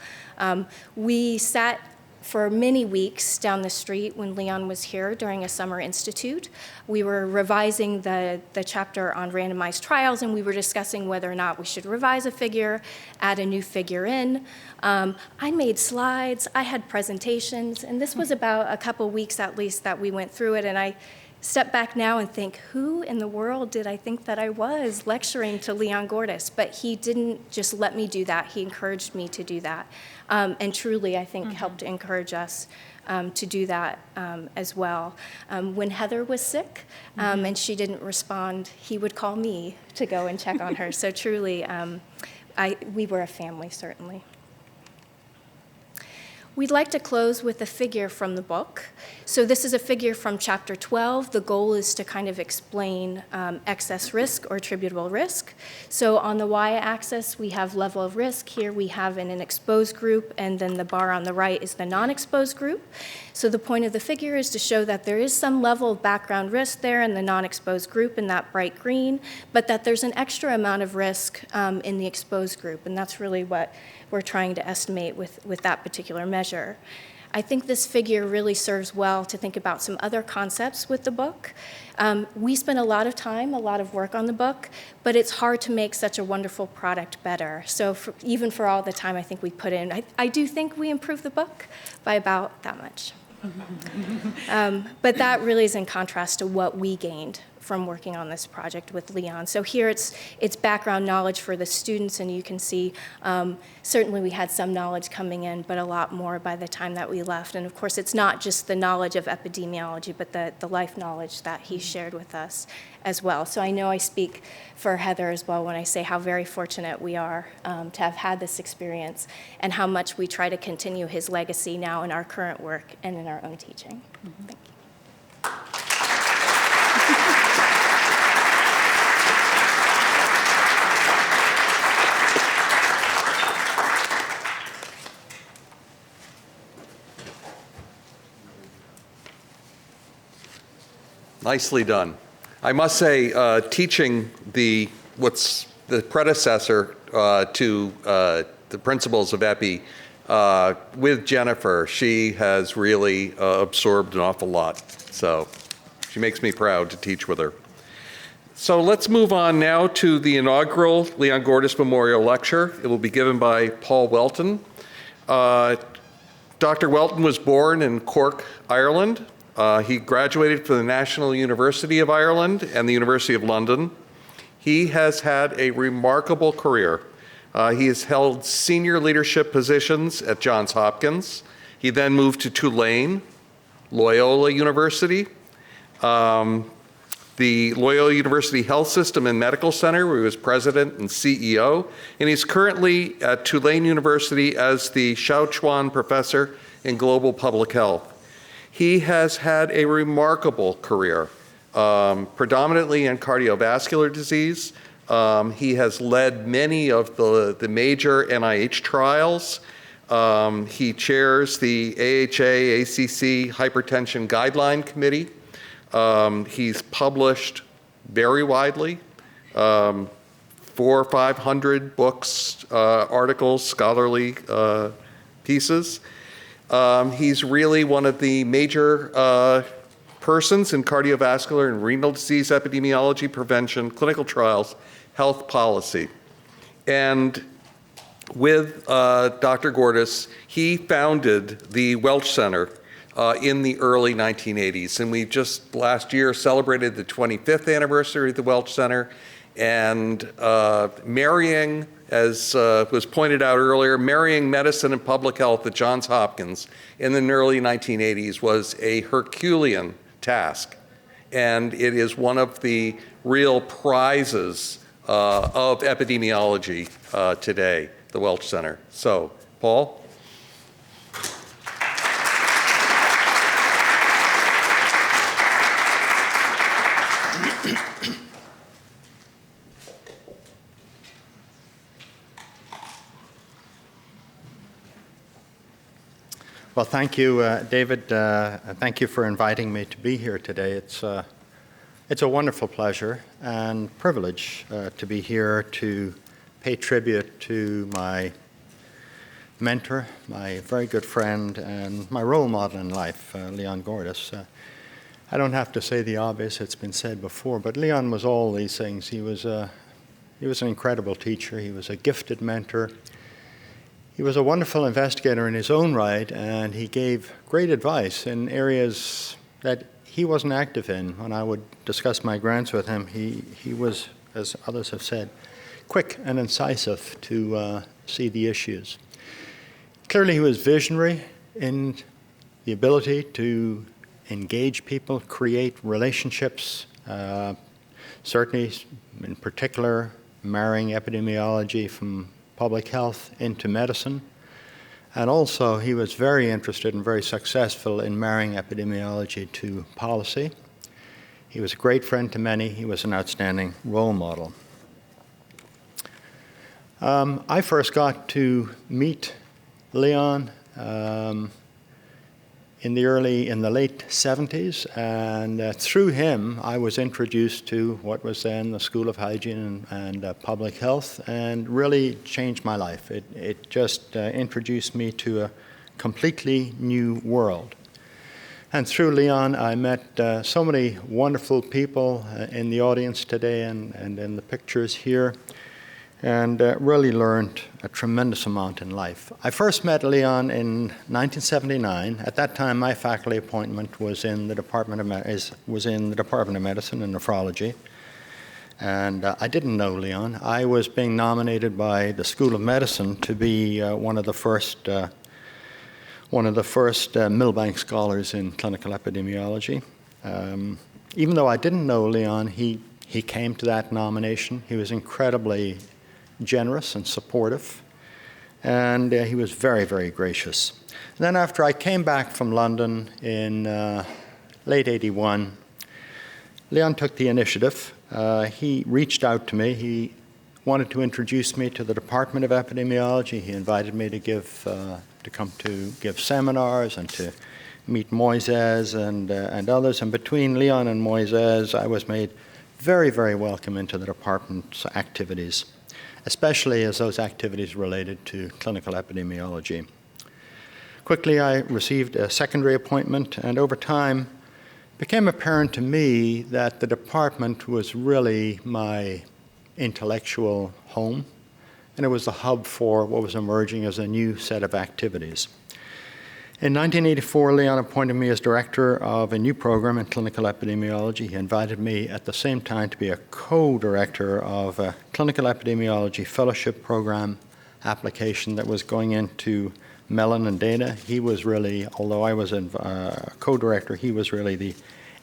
We sat for many weeks down the street when Leon was here during a summer institute. We were revising the chapter on randomized trials, and we were discussing whether or not we should revise a figure, add a new figure in. I made slides, I had presentations, and this was about a couple weeks at least that we went through it, and I step back now and think, who in the world did I think that I was lecturing to Leon Gordis? But he didn't just let me do that, he encouraged me to do that. And truly, I think, helped encourage us to do that as well. When Heather was sick and she didn't respond, he would call me to go and check on her. So truly, we were a family, certainly. We'd like to close with a figure from the book. So this is a figure from chapter 12. The goal is to kind of explain excess risk or attributable risk. So on the y-axis, we have level of risk. Here we have in an exposed group, and then the bar on the right is the non-exposed group. So the point of the figure is to show that there is some level of background risk there in the non-exposed group in that bright green, but that there's an extra amount of risk in the exposed group, and that's really what we're trying to estimate with that particular measure. I think this figure really serves well to think about some other concepts with the book. We spent a lot of time, a lot of work on the book, but it's hard to make such a wonderful product better. So even for all the time I think we put in, I do think we improved the book by about that much. But that really is in contrast to what we gained from working on this project with Leon. So here it's background knowledge for the students, and you can see certainly we had some knowledge coming in, but a lot more by the time that we left. And of course, it's not just the knowledge of epidemiology, but the life knowledge that he shared with us as well. So I know I speak for Heather as well when I say how very fortunate we are to have had this experience, and how much we try to continue his legacy now in our current work and in our own teaching. Thank you. Nicely done. I must say, teaching what's the predecessor to the principles of EPI with Jennifer, she has really absorbed an awful lot. So she makes me proud to teach with her. So let's move on now to the inaugural Leon Gordis Memorial Lecture. It will be given by Paul Welton. Dr. Welton was born in Cork, Ireland. He graduated from the National University of Ireland and the University of London. He has had a remarkable career. He has held senior leadership positions at Johns Hopkins. He then moved to Tulane, Loyola University, the Loyola University Health System and Medical Center, where he was president and CEO. And he's currently at Tulane University as the Xiao Chuan Professor in Global Public Health. He has had a remarkable career, predominantly in cardiovascular disease. He has led many of the major NIH trials. He chairs the AHA-ACC Hypertension Guideline Committee. He's published very widely, 400 or 500 books, articles, scholarly pieces. He's really one of the major persons in cardiovascular and renal disease epidemiology, prevention, clinical trials, health policy. And with Dr. Gordis, he founded the Welch Center in the early 1980s. And we just last year celebrated the 25th anniversary of the Welch Center. And marrying, as was pointed out earlier, marrying medicine and public health at Johns Hopkins in the early 1980s was a Herculean task. And it is one of the real prizes of epidemiology today, the Welch Center. So, Paul? Well, thank you, David. Thank you for inviting me to be here today. It's a wonderful pleasure and privilege to be here to pay tribute to my mentor, my very good friend, and my role model in life, Leon Gordis. I don't have to say the obvious, it's been said before, but Leon was all these things. He was an incredible teacher. He was a gifted mentor. He was a wonderful investigator in his own right, and he gave great advice in areas that he wasn't active in. When I would discuss my grants with him, he was, as others have said, quick and incisive to see the issues. Clearly, he was visionary in the ability to engage people, create relationships, certainly, in particular, marrying epidemiology from public health into medicine. And also, he was very interested and very successful in marrying epidemiology to policy. He was a great friend to many. He was an outstanding role model. I first got to meet Leon in the late 70s, and through him I was introduced to what was then the School of Hygiene and Public Health, and really changed my life. It just introduced me to a completely new world. And through Leon I met so many wonderful people in the audience today and in the pictures here, and really learned a tremendous amount in life. I first met Leon in 1979. At that time, my faculty appointment was in the Department of Medicine and Nephrology, and I didn't know Leon. I was being nominated by the School of Medicine to be one of the first Milbank scholars in clinical epidemiology. Even though I didn't know Leon, he came to that nomination. He was incredibly generous and supportive, and he was very, very gracious. And then after I came back from London in late 81, Leon took the initiative. He reached out to me. He wanted to introduce me to the Department of Epidemiology. He invited me to come to give seminars and to meet Moises and others. And between Leon and Moises, I was made very, very welcome into the department's activities, especially as those activities related to clinical epidemiology. Quickly, I received a secondary appointment, and over time, it became apparent to me that the department was really my intellectual home, and it was the hub for what was emerging as a new set of activities. In 1984, Leon appointed me as director of a new program in clinical epidemiology. He invited me at the same time to be a co-director of a clinical epidemiology fellowship program application that was going into Mellon and Dana. He was really, although I was a co-director, he was really the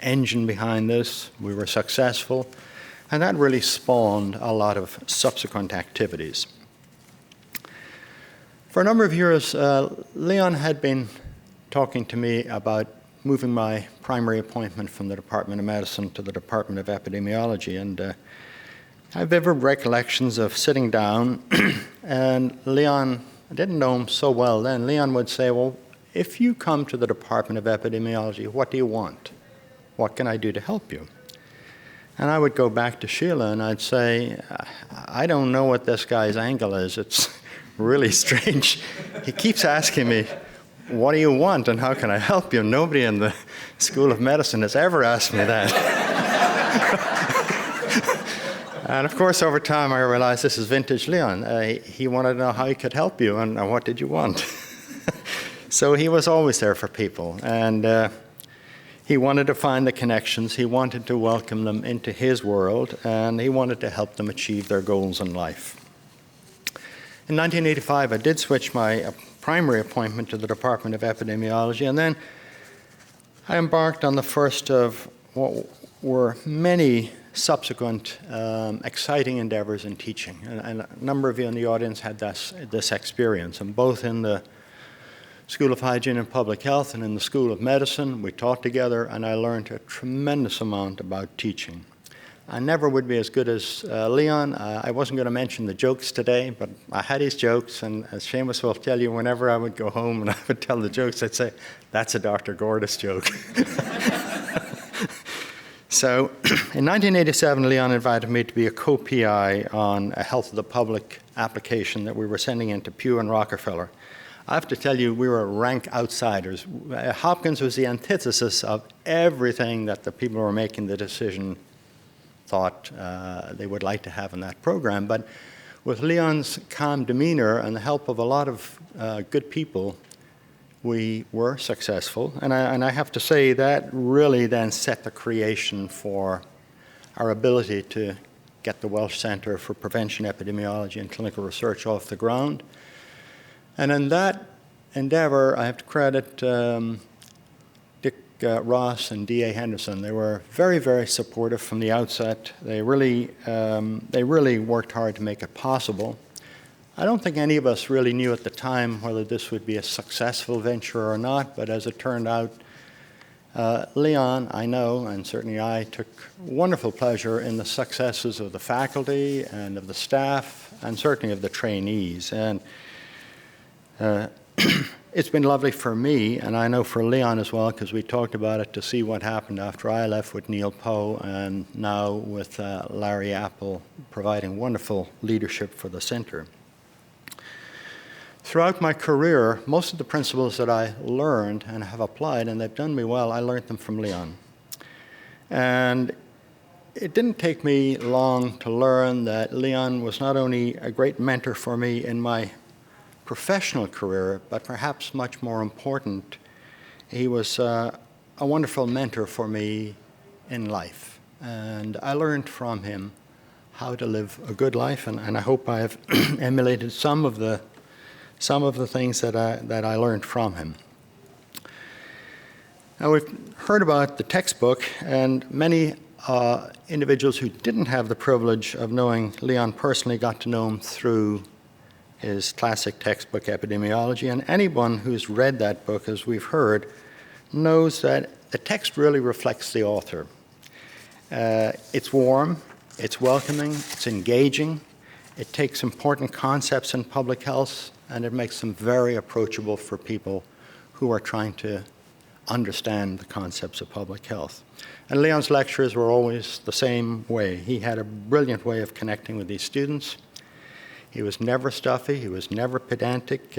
engine behind this. We were successful, and that really spawned a lot of subsequent activities. For a number of years, Leon had been talking to me about moving my primary appointment from the Department of Medicine to the Department of Epidemiology. And I have vivid recollections of sitting down, and Leon, I didn't know him so well then, Leon would say, well, if you come to the Department of Epidemiology, what do you want? What can I do to help you? And I would go back to Sheila and I'd say, I don't know what this guy's angle is. It's really strange. He keeps asking me, what do you want and how can I help you? Nobody in the School of Medicine has ever asked me that. And of course, over time, I realized this is vintage Leon. He wanted to know how he could help you and what did you want. So he was always there for people. And he wanted to find the connections. He wanted to welcome them into his world. And he wanted to help them achieve their goals in life. In 1985, I did switch my primary appointment to the Department of Epidemiology. And then I embarked on the first of what were many subsequent exciting endeavors in teaching. And a number of you in the audience had this experience. And both in the School of Hygiene and Public Health and in the School of Medicine, we taught together, and I learned a tremendous amount about teaching. I never would be as good as Leon. I wasn't going to mention the jokes today, but I had his jokes, and as Seamus will tell you, whenever I would go home and I would tell the jokes, I'd say, that's a Dr. Gordis joke. So in 1987, Leon invited me to be a co-PI on a health of the public application that we were sending into Pew and Rockefeller. I have to tell you, we were rank outsiders. Hopkins was the antithesis of everything that the people who were making the decision thought they would like to have in that program. But with Leon's calm demeanor and the help of a lot of good people, we were successful. And I have to say that really then set the creation for our ability to get the Welsh Centre for Prevention, Epidemiology and Clinical Research off the ground. And in that endeavor, I have to credit Dick Ross and D.A. Henderson. They were very, very supportive from the outset. They really worked hard to make it possible. I don't think any of us really knew at the time whether this would be a successful venture or not, but as it turned out, Leon, I know, and certainly I, took wonderful pleasure in the successes of the faculty and of the staff, and certainly of the trainees. And it's been lovely for me, and I know for Leon as well, because we talked about it, to see what happened after I left with Neil Poe, and now with Larry Apple providing wonderful leadership for the center. Throughout my career, most of the principles that I learned and have applied, and they've done me well, I learned them from Leon. And it didn't take me long to learn that Leon was not only a great mentor for me in my professional career, but perhaps much more important, he was a wonderful mentor for me in life. And I learned from him how to live a good life, and I hope I have emulated some of the things that I learned from him. Now, we've heard about the textbook, and many individuals who didn't have the privilege of knowing Leon personally got to know him through his classic textbook, Epidemiology. And anyone who's read that book, as we've heard, knows that the text really reflects the author. It's warm, it's welcoming, it's engaging, it takes important concepts in public health, and it makes them very approachable for people who are trying to understand the concepts of public health. And Leon's lectures were always the same way. He had a brilliant way of connecting with these students. He was never stuffy, he was never pedantic.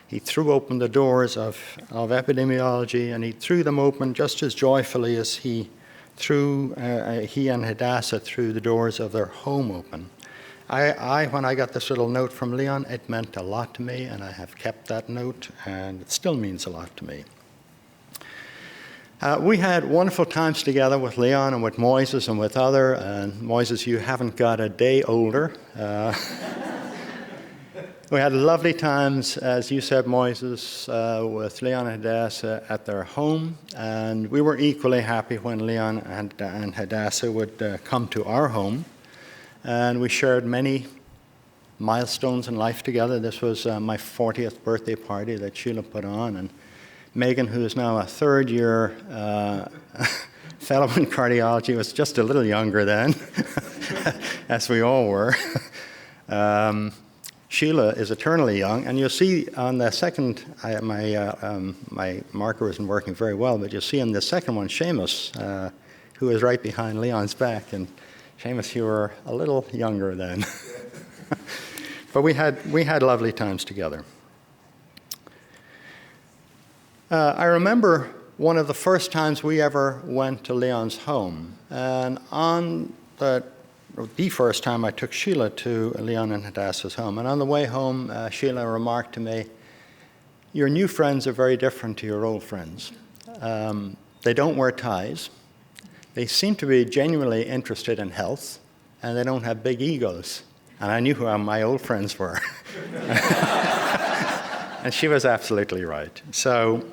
He threw open the doors of epidemiology, and he threw them open just as joyfully as he and Hadassah threw the doors of their home open. When I got this little note from Leon, it meant a lot to me, and I have kept that note, and it still means a lot to me. We had wonderful times together with Leon and with Moises and with and Moises, you haven't got a day older. We had lovely times, as you said, Moises, with Leon and Hadassah at their home, and we were equally happy when Leon and Hadassah would come to our home. And we shared many milestones in life together. This was my 40th birthday party that Sheila put on. And Megan, who is now a third-year fellow in cardiology, was just a little younger then, as we all were. Sheila is eternally young. And you'll see on the second, my marker isn't working very well, but you'll see on the second one, Seamus, who is right behind Leon's back. And Seamus, you were a little younger then. But we had lovely times together. I remember one of the first times we ever went to Leon's home. And on the first time I took Sheila to Leon and Hadassah's home. And on the way home, Sheila remarked to me, "Your new friends are very different to your old friends. They don't wear ties. They seem to be genuinely interested in health, and they don't have big egos." And I knew who my old friends were. And she was absolutely right. So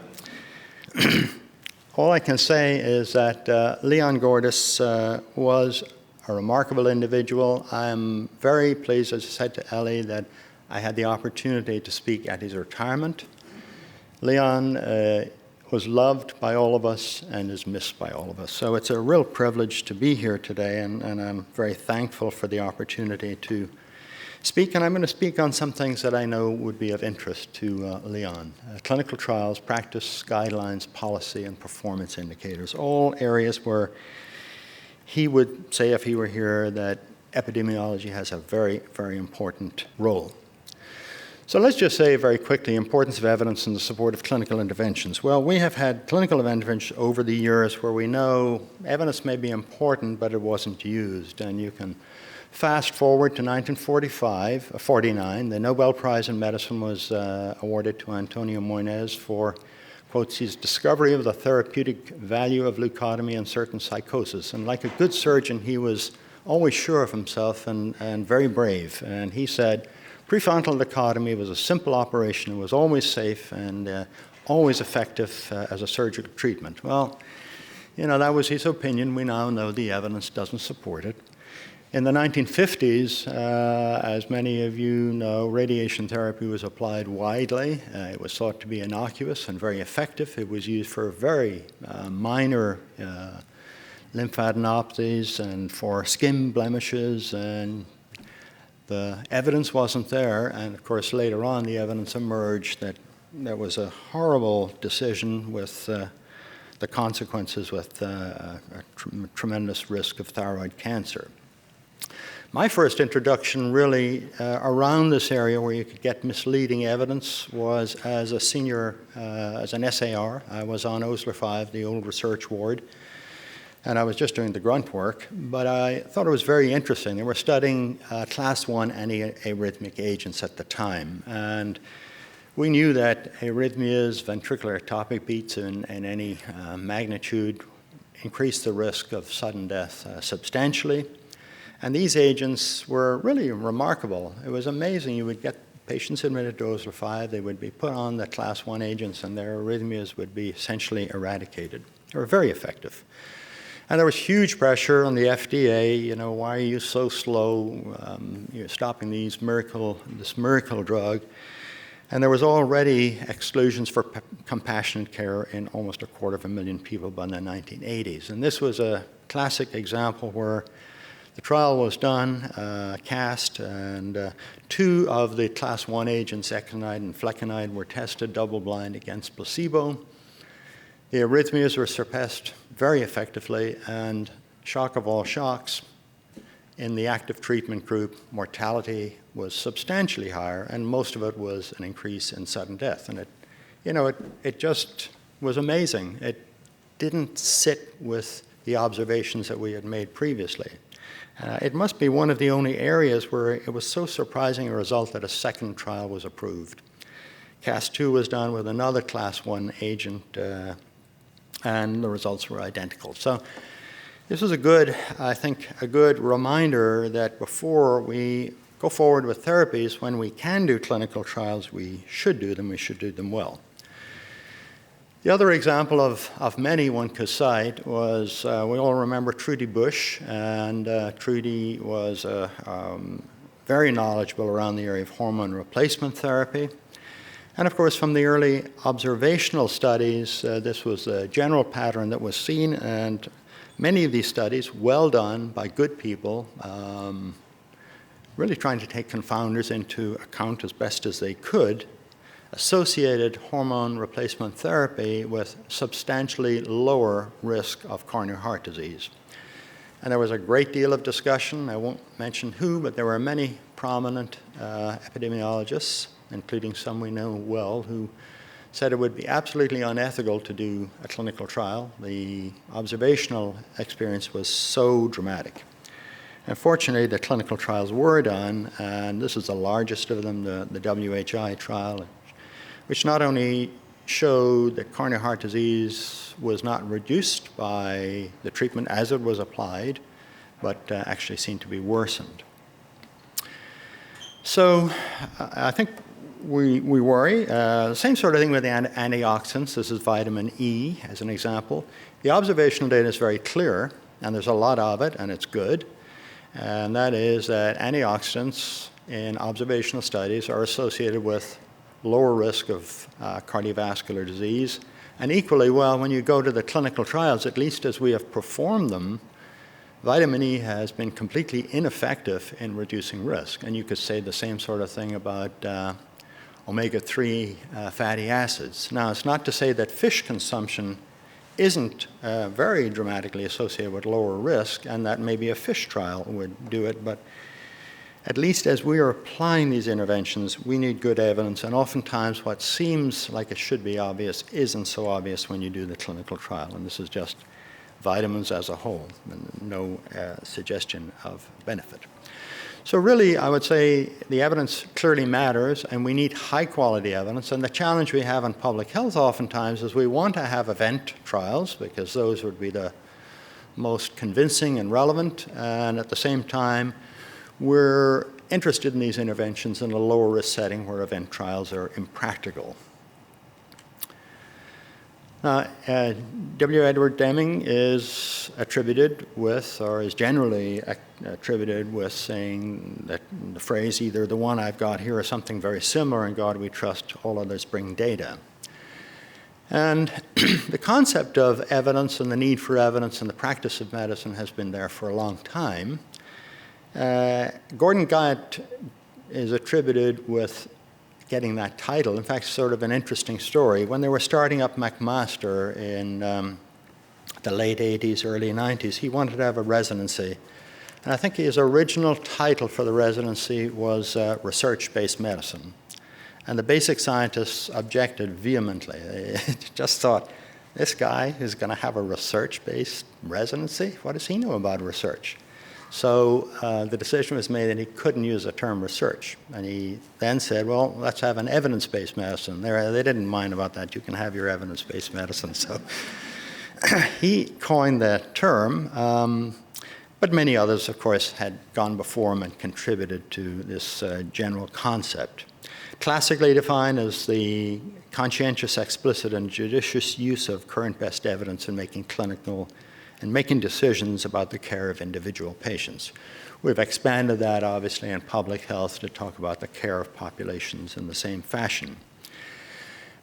all I can say is that Leon Gordis was a remarkable individual. I'm very pleased, as I said to Ellie, that I had the opportunity to speak at his retirement. Leon was loved by all of us and is missed by all of us. So it's a real privilege to be here today, and I'm very thankful for the opportunity to speak. And I'm going to speak on some things that I know would be of interest to Leon. Clinical trials, practice, guidelines, policy, and performance indicators, all areas where he would say, if he were here, that epidemiology has a very, very important role. So let's just say very quickly, importance of evidence in the support of clinical interventions. Well, we have had clinical interventions over the years where we know evidence may be important, but it wasn't used. And you can fast forward to 1949, the Nobel Prize in Medicine was awarded to Antonio Moines for, quotes, his discovery of the therapeutic value of leucotomy in certain psychosis. And like a good surgeon, he was always sure of himself and very brave. And he said, prefrontal leucotomy was a simple operation. It was always safe and always effective as a surgical treatment. Well, you know, that was his opinion. We now know the evidence doesn't support it. In the 1950s, as many of you know, radiation therapy was applied widely. It was thought to be innocuous and very effective. It was used for very minor lymphadenopathies and for skin blemishes, and the evidence wasn't there. And of course, later on, the evidence emerged that there was a horrible decision with the consequences with a tremendous risk of thyroid cancer. My first introduction really around this area where you could get misleading evidence was as a senior, as an SAR. I was on Osler 5, the old research ward, and I was just doing the grunt work, but I thought it was very interesting. They were studying class 1 antiarrhythmic agents at the time, and we knew that arrhythmias, ventricular ectopic beats in any magnitude increased the risk of sudden death substantially. And these agents were really remarkable. It was amazing. You would get patients admitted to Osler 5, they would be put on the class 1 agents, and their arrhythmias would be essentially eradicated. They were very effective. And there was huge pressure on the FDA, you know, why are you so slow? You're stopping this miracle drug. And there was already exclusions for compassionate care in almost 250,000 people by the 1980s. And this was a classic example where the trial was done, CAST, and 2 of the class 1 agents, echinide and flecainide, were tested double-blind against placebo. The arrhythmias were suppressed very effectively, and shock of all shocks, in the active treatment group, mortality was substantially higher, and most of it was an increase in sudden death. And it just was amazing. It didn't sit with the observations that we had made previously. It must be one of the only areas where it was so surprising a result that a second trial was approved. CAST-2 was done with another class 1 agent, and the results were identical. So this was a good reminder that before we go forward with therapies, when we can do clinical trials, we should do them well. The other example of many one could cite was, we all remember Trudy Bush, and Trudy was very knowledgeable around the area of hormone replacement therapy. And of course, from the early observational studies, this was a general pattern that was seen, and many of these studies, well done by good people, really trying to take confounders into account as best as they could, associated hormone replacement therapy with substantially lower risk of coronary heart disease. And there was a great deal of discussion. I won't mention who, but there were many prominent epidemiologists, including some we know well, who said it would be absolutely unethical to do a clinical trial. The observational experience was so dramatic. Unfortunately, the clinical trials were done, and this is the largest of them, the WHI trial, which not only showed that coronary heart disease was not reduced by the treatment as it was applied, but actually seemed to be worsened. So I think we worry. Same sort of thing with the antioxidants. This is vitamin E as an example. The observational data is very clear, and there's a lot of it, and it's good. And that is that antioxidants in observational studies are associated with lower risk of cardiovascular disease. And equally well, when you go to the clinical trials, at least as we have performed them, vitamin E has been completely ineffective in reducing risk. And you could say the same sort of thing about omega-3 fatty acids. Now, it's not to say that fish consumption isn't very dramatically associated with lower risk, and that maybe a fish trial would do it, but at least as we are applying these interventions, we need good evidence, and oftentimes what seems like it should be obvious isn't so obvious when you do the clinical trial, and this is just vitamins as a whole, and no suggestion of benefit. So really, I would say the evidence clearly matters, and we need high-quality evidence. And the challenge we have in public health oftentimes is we want to have event trials, because those would be the most convincing and relevant, and at the same time, we're interested in these interventions in a lower-risk setting where event trials are impractical. W. Edward Deming is attributed with, or is generally attributed with, saying that the phrase, either the one I've got here or something very similar, in God we trust, all others bring data. And the concept of evidence and the need for evidence in the practice of medicine has been there for a long time. Gordon Guyatt is attributed with getting that title. In fact, sort of an interesting story. When they were starting up McMaster in the late 80s, early 90s, he wanted to have a residency. And I think his original title for the residency was research-based medicine. And the basic scientists objected vehemently. They just thought, this guy is going to have a research-based residency? What does he know about research? So the decision was made that he couldn't use the term research. And he then said, well, let's have an evidence-based medicine. They didn't mind about that. You can have your evidence-based medicine. So he coined that term. But many others, of course, had gone before him and contributed to this general concept. Classically defined as the conscientious, explicit, and judicious use of current best evidence in making clinical and making decisions about the care of individual patients. We've expanded that, obviously, in public health to talk about the care of populations in the same fashion.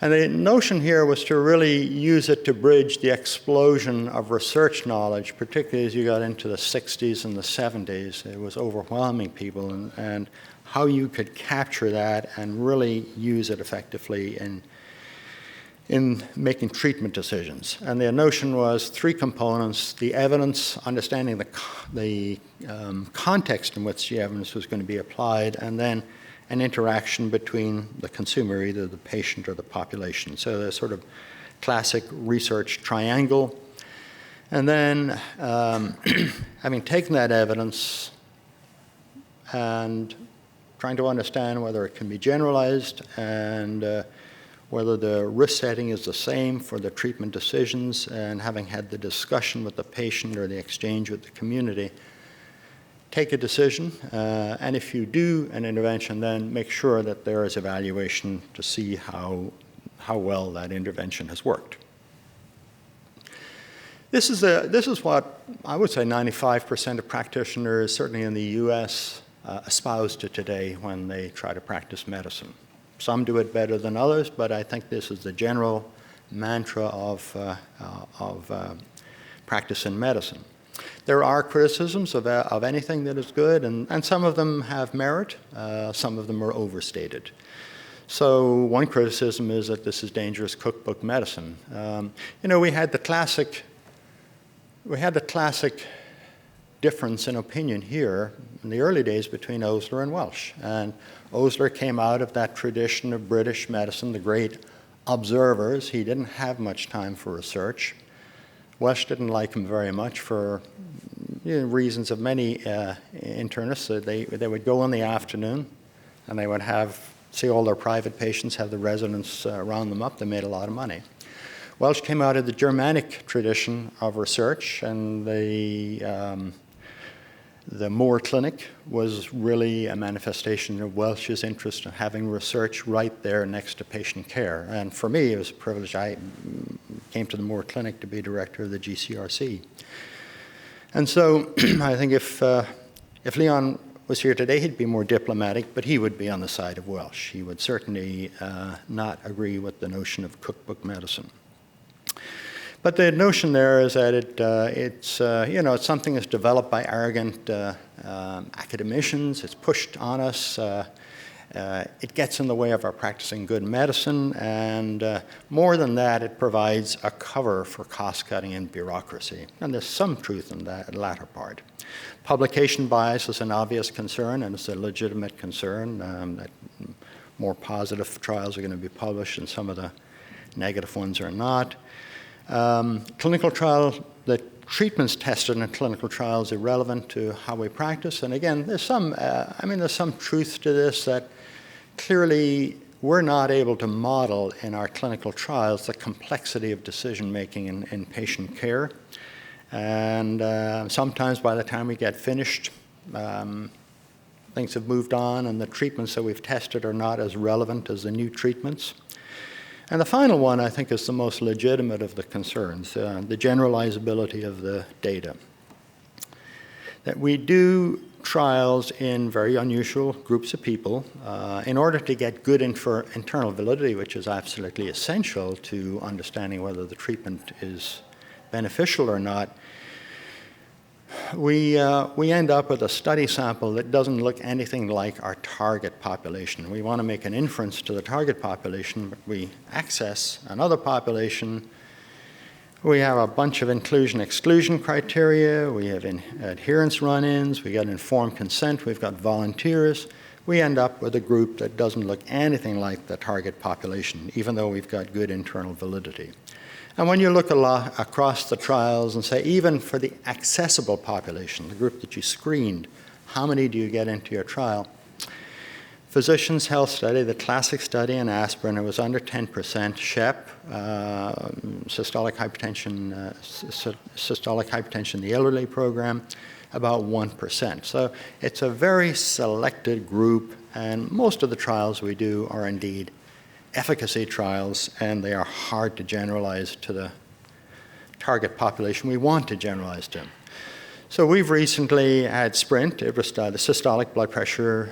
And the notion here was to really use it to bridge the explosion of research knowledge, particularly as you got into the 60s and the 70s. It was overwhelming people, and how you could capture that and really use it effectively in making treatment decisions. And the notion was three components: the evidence, understanding the context in which the evidence was going to be applied, and then an interaction between the consumer, either the patient or the population. So the sort of classic research triangle. And then having taken that evidence and trying to understand whether it can be generalized and whether the risk setting is the same for the treatment decisions, and having had the discussion with the patient or the exchange with the community, take a decision, and if you do an intervention, then make sure that there is evaluation to see how well that intervention has worked. This is what I would say 95% of practitioners, certainly in the US, espouse to today when they try to practice medicine. Some do it better than others, but I think this is the general mantra of practice in medicine. There are criticisms of anything that is good, and some of them have merit, some of them are overstated. So one criticism is that this is dangerous cookbook medicine. We had the classic difference in opinion here in the early days between Osler and Welsh. And Osler came out of that tradition of British medicine, the great observers. He didn't have much time for research. Welsh didn't like him very much for reasons of many internists. So they would go in the afternoon and they would see all their private patients, have the residents round them up. They made a lot of money. Welsh came out of the Germanic tradition of research, and the Moore Clinic was really a manifestation of Welsh's interest in having research right there next to patient care. And for me, it was a privilege. I came to the Moore Clinic to be director of the GCRC. And so I think if Leon was here today, he'd be more diplomatic, but he would be on the side of Welsh. He would certainly not agree with the notion of cookbook medicine. But the notion there is that it's something that's developed by arrogant academicians. It's pushed on us. It gets in the way of our practicing good medicine. And more than that, it provides a cover for cost-cutting and bureaucracy. And there's some truth in that latter part. Publication bias is an obvious concern, and it's a legitimate concern that more positive trials are going to be published and some of the negative ones are not. Clinical trial, the treatments tested in clinical trials irrelevant to how we practice. And again, there's some truth to this, that clearly we're not able to model in our clinical trials the complexity of decision-making in patient care. And sometimes by the time we get finished, things have moved on and the treatments that we've tested are not as relevant as the new treatments. And the final one, I think, is the most legitimate of the concerns, the generalizability of the data. That we do trials in very unusual groups of people in order to get good internal validity, which is absolutely essential to understanding whether the treatment is beneficial or not. We end up with a study sample that doesn't look anything like our target population. We want to make an inference to the target population, but we access another population. We have a bunch of inclusion-exclusion criteria. We have adherence run-ins. We got informed consent. We've got volunteers. We end up with a group that doesn't look anything like the target population, even though we've got good internal validity. And when you look across the trials and say, even for the accessible population, the group that you screened, how many do you get into your trial? Physicians' Health Study, the classic study in aspirin, it was under 10%. SHEP, systolic hypertension, the elderly program, about 1%. So it's a very selected group, and most of the trials we do are indeed efficacy trials, and they are hard to generalize to the target population we want to generalize to. So we've recently had SPRINT. It was the systolic blood pressure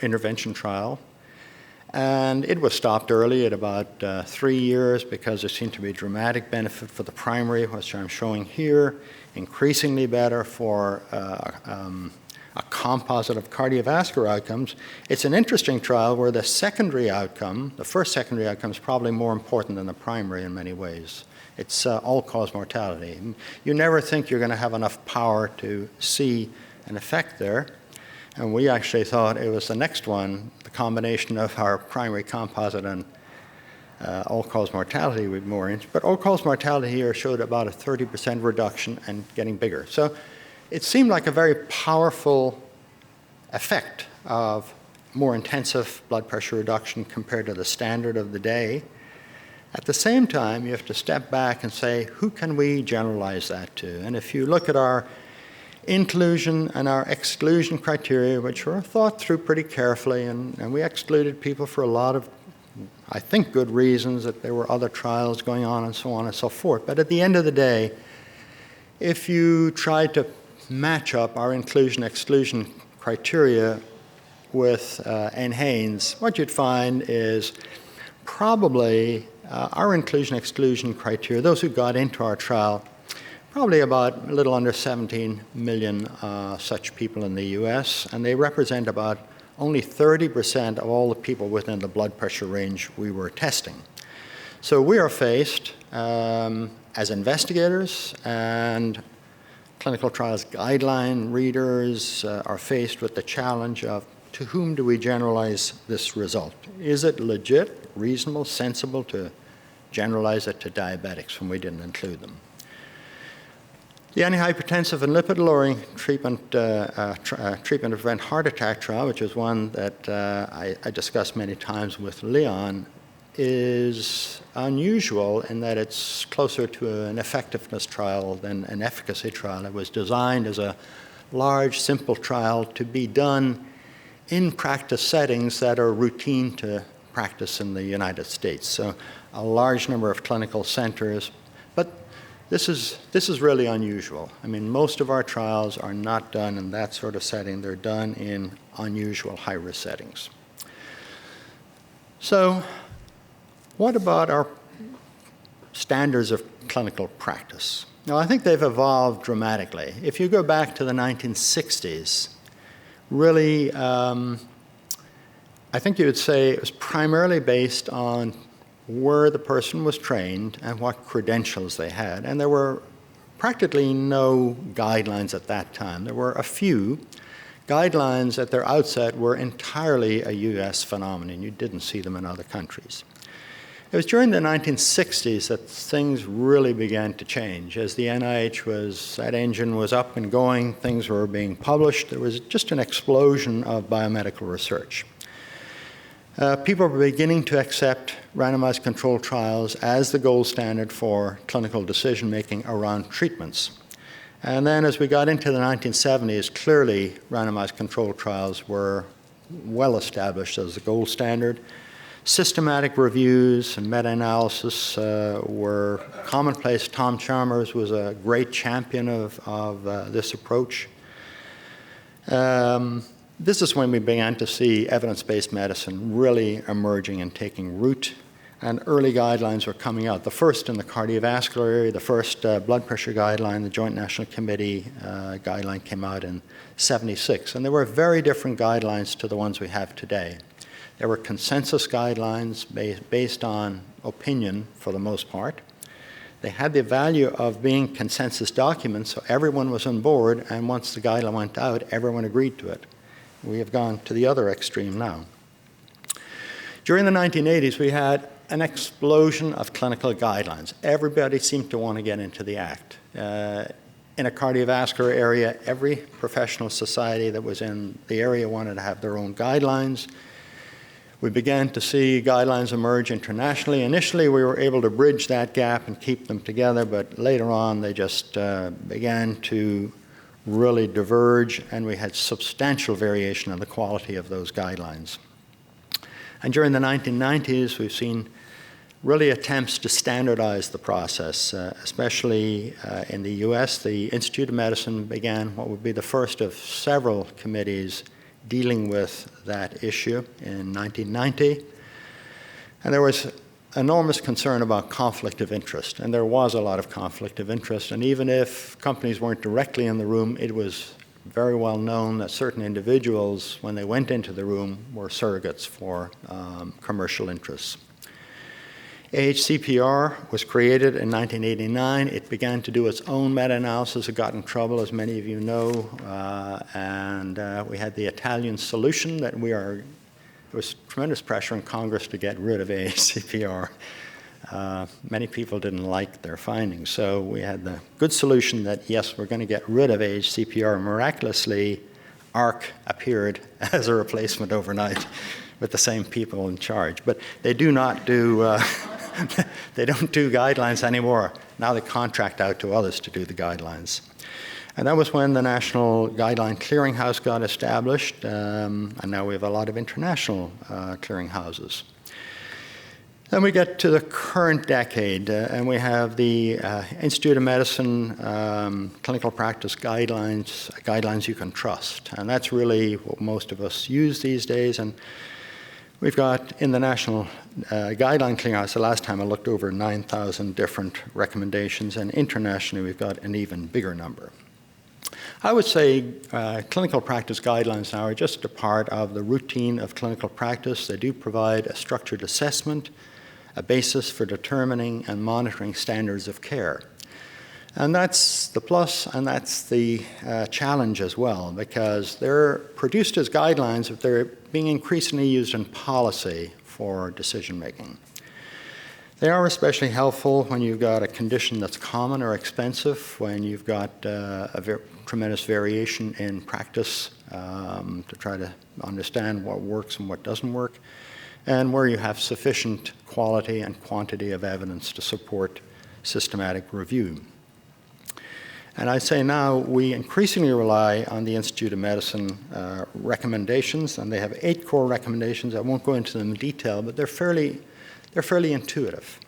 intervention trial, and it was stopped early at about 3 years because there seemed to be dramatic benefit for the primary, which I'm showing here, increasingly better for a composite of cardiovascular outcomes. It's an interesting trial where the secondary outcome, the first secondary outcome, is probably more important than the primary in many ways. It's all-cause mortality. You never think you're going to have enough power to see an effect there. And we actually thought it was the next one, the combination of our primary composite and all-cause mortality would be more interesting. But all-cause mortality here showed about a 30% reduction and getting bigger. So it seemed like a very powerful effect of more intensive blood pressure reduction compared to the standard of the day. At the same time, you have to step back and say, who can we generalize that to? And if you look at our inclusion and our exclusion criteria, which were thought through pretty carefully, and we excluded people for a lot of, I think, good reasons, that there were other trials going on and so on and so forth. But at the end of the day, if you tried to match up our inclusion-exclusion criteria with NHANES, what you'd find is probably our inclusion-exclusion criteria, those who got into our trial, probably about a little under 17 million such people in the US, and they represent about only 30% of all the people within the blood pressure range we were testing. So we are faced, as investigators and clinical trials guideline readers, are faced with the challenge of to whom do we generalize this result? Is it legit, reasonable, sensible to generalize it to diabetics when we didn't include them? The antihypertensive and lipid-lowering treatment to prevent heart attack trial, which is one that I discussed many times with Leon, is unusual in that it's closer to an effectiveness trial than an efficacy trial. It was designed as a large, simple trial to be done in practice settings that are routine to practice in the United States. So a large number of clinical centers, but this is really unusual. I mean, most of our trials are not done in that sort of setting. They're done in unusual high-risk settings. So what about our standards of clinical practice? Now, I think they've evolved dramatically. If you go back to the 1960s, really, I think you would say it was primarily based on where the person was trained and what credentials they had. And there were practically no guidelines at that time. There were a few. Guidelines at their outset were entirely a US phenomenon. You didn't see them in other countries. It was during the 1960s that things really began to change. As the NIH that engine was up and going, things were being published. There was just an explosion of biomedical research. People were beginning to accept randomized controlled trials as the gold standard for clinical decision-making around treatments. And then as we got into the 1970s, clearly randomized controlled trials were well established as the gold standard. Systematic reviews and meta-analysis were commonplace. Tom Chalmers was a great champion of this approach. This is when we began to see evidence-based medicine really emerging and taking root, and early guidelines were coming out. The first in the cardiovascular area, the first blood pressure guideline, the Joint National Committee guideline came out in '76, and they were very different guidelines to the ones we have today. There were consensus guidelines based on opinion for the most part. They had the value of being consensus documents, so everyone was on board, and once the guideline went out, everyone agreed to it. We have gone to the other extreme now. During the 1980s, we had an explosion of clinical guidelines. Everybody seemed to want to get into the act. In a cardiovascular area, every professional society that was in the area wanted to have their own guidelines. We began to see guidelines emerge internationally. Initially, we were able to bridge that gap and keep them together, but later on, they just began to really diverge, and we had substantial variation in the quality of those guidelines. And during the 1990s, we've seen really attempts to standardize the process, especially in the US. The Institute of Medicine began what would be the first of several committees dealing with that issue in 1990. And there was enormous concern about conflict of interest, and there was a lot of conflict of interest. And even if companies weren't directly in the room, it was very well known that certain individuals, when they went into the room, were surrogates for commercial interests. AHCPR was created in 1989. It began to do its own meta-analysis. It got in trouble, as many of you know, and we had the Italian solution that there was tremendous pressure in Congress to get rid of AHCPR. Many people didn't like their findings, so we had the good solution that, yes, we're going to get rid of AHCPR. Miraculously, AHRQ appeared as a replacement overnight with the same people in charge. But they do not do, they don't do guidelines anymore. Now they contract out to others to do the guidelines. And that was when the National Guideline Clearinghouse got established, and now we have a lot of international clearinghouses. Then we get to the current decade, and we have the Institute of Medicine clinical practice guidelines you can trust. And that's really what most of us use these days. And we've got in the National Guideline Clearinghouse, the last time I looked, over 9,000 different recommendations, and internationally we've got an even bigger number. I would say clinical practice guidelines now are just a part of the routine of clinical practice. They do provide a structured assessment, a basis for determining and monitoring standards of care. And that's the plus, and that's the challenge as well, because they're produced as guidelines, but they're being increasingly used in policy for decision-making. They are especially helpful when you've got a condition that's common or expensive, when you've got tremendous variation in practice to try to understand what works and what doesn't work, and where you have sufficient quality and quantity of evidence to support systematic review. And I say now we increasingly rely on the Institute of Medicine recommendations, and they have 8 core recommendations. I won't go into them in detail, but they're fairly intuitive.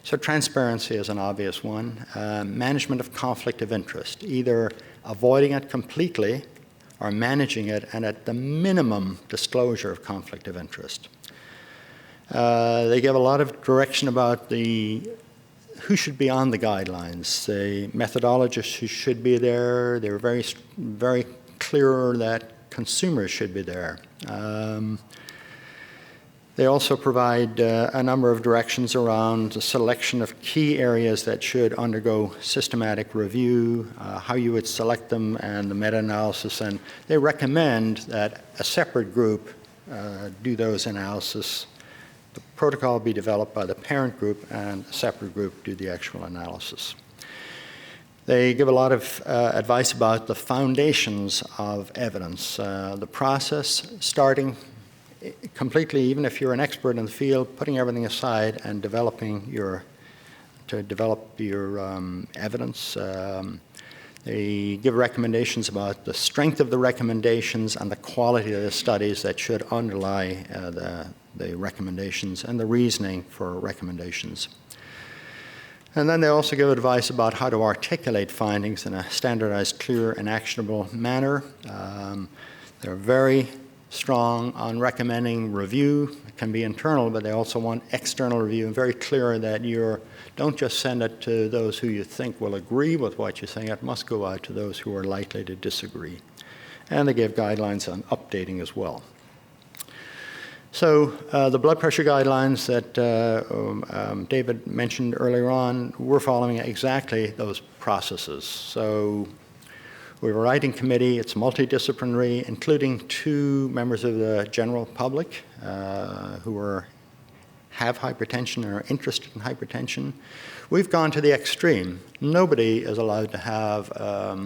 So transparency is an obvious one. Management of conflict of interest, either avoiding it completely or managing it, and at the minimum, disclosure of conflict of interest. They give a lot of direction about who should be on the guidelines, the methodologists who should be there. They were very, very clear that consumers should be there. They also provide a number of directions around the selection of key areas that should undergo systematic review, how you would select them, and the meta-analysis. And they recommend that a separate group do those analysis. The protocol be developed by the parent group, and a separate group do the actual analysis. They give a lot of advice about the foundations of evidence, the process starting completely, even if you're an expert in the field, putting everything aside and develop your evidence. They give recommendations about the strength of the recommendations and the quality of the studies that should underlie the recommendations and the reasoning for recommendations. And then they also give advice about how to articulate findings in a standardized, clear, and actionable manner. They're very strong on recommending review. It can be internal, but they also want external review, and very clear that don't just send it to those who you think will agree with what you're saying. It must go out to those who are likely to disagree. And they give guidelines on updating as well. So the blood pressure guidelines that David mentioned earlier on, we're following exactly those processes. So we have a writing committee. It's multidisciplinary, including 2 members of the general public who have hypertension and are interested in hypertension. We've gone to the extreme. Nobody is allowed to have a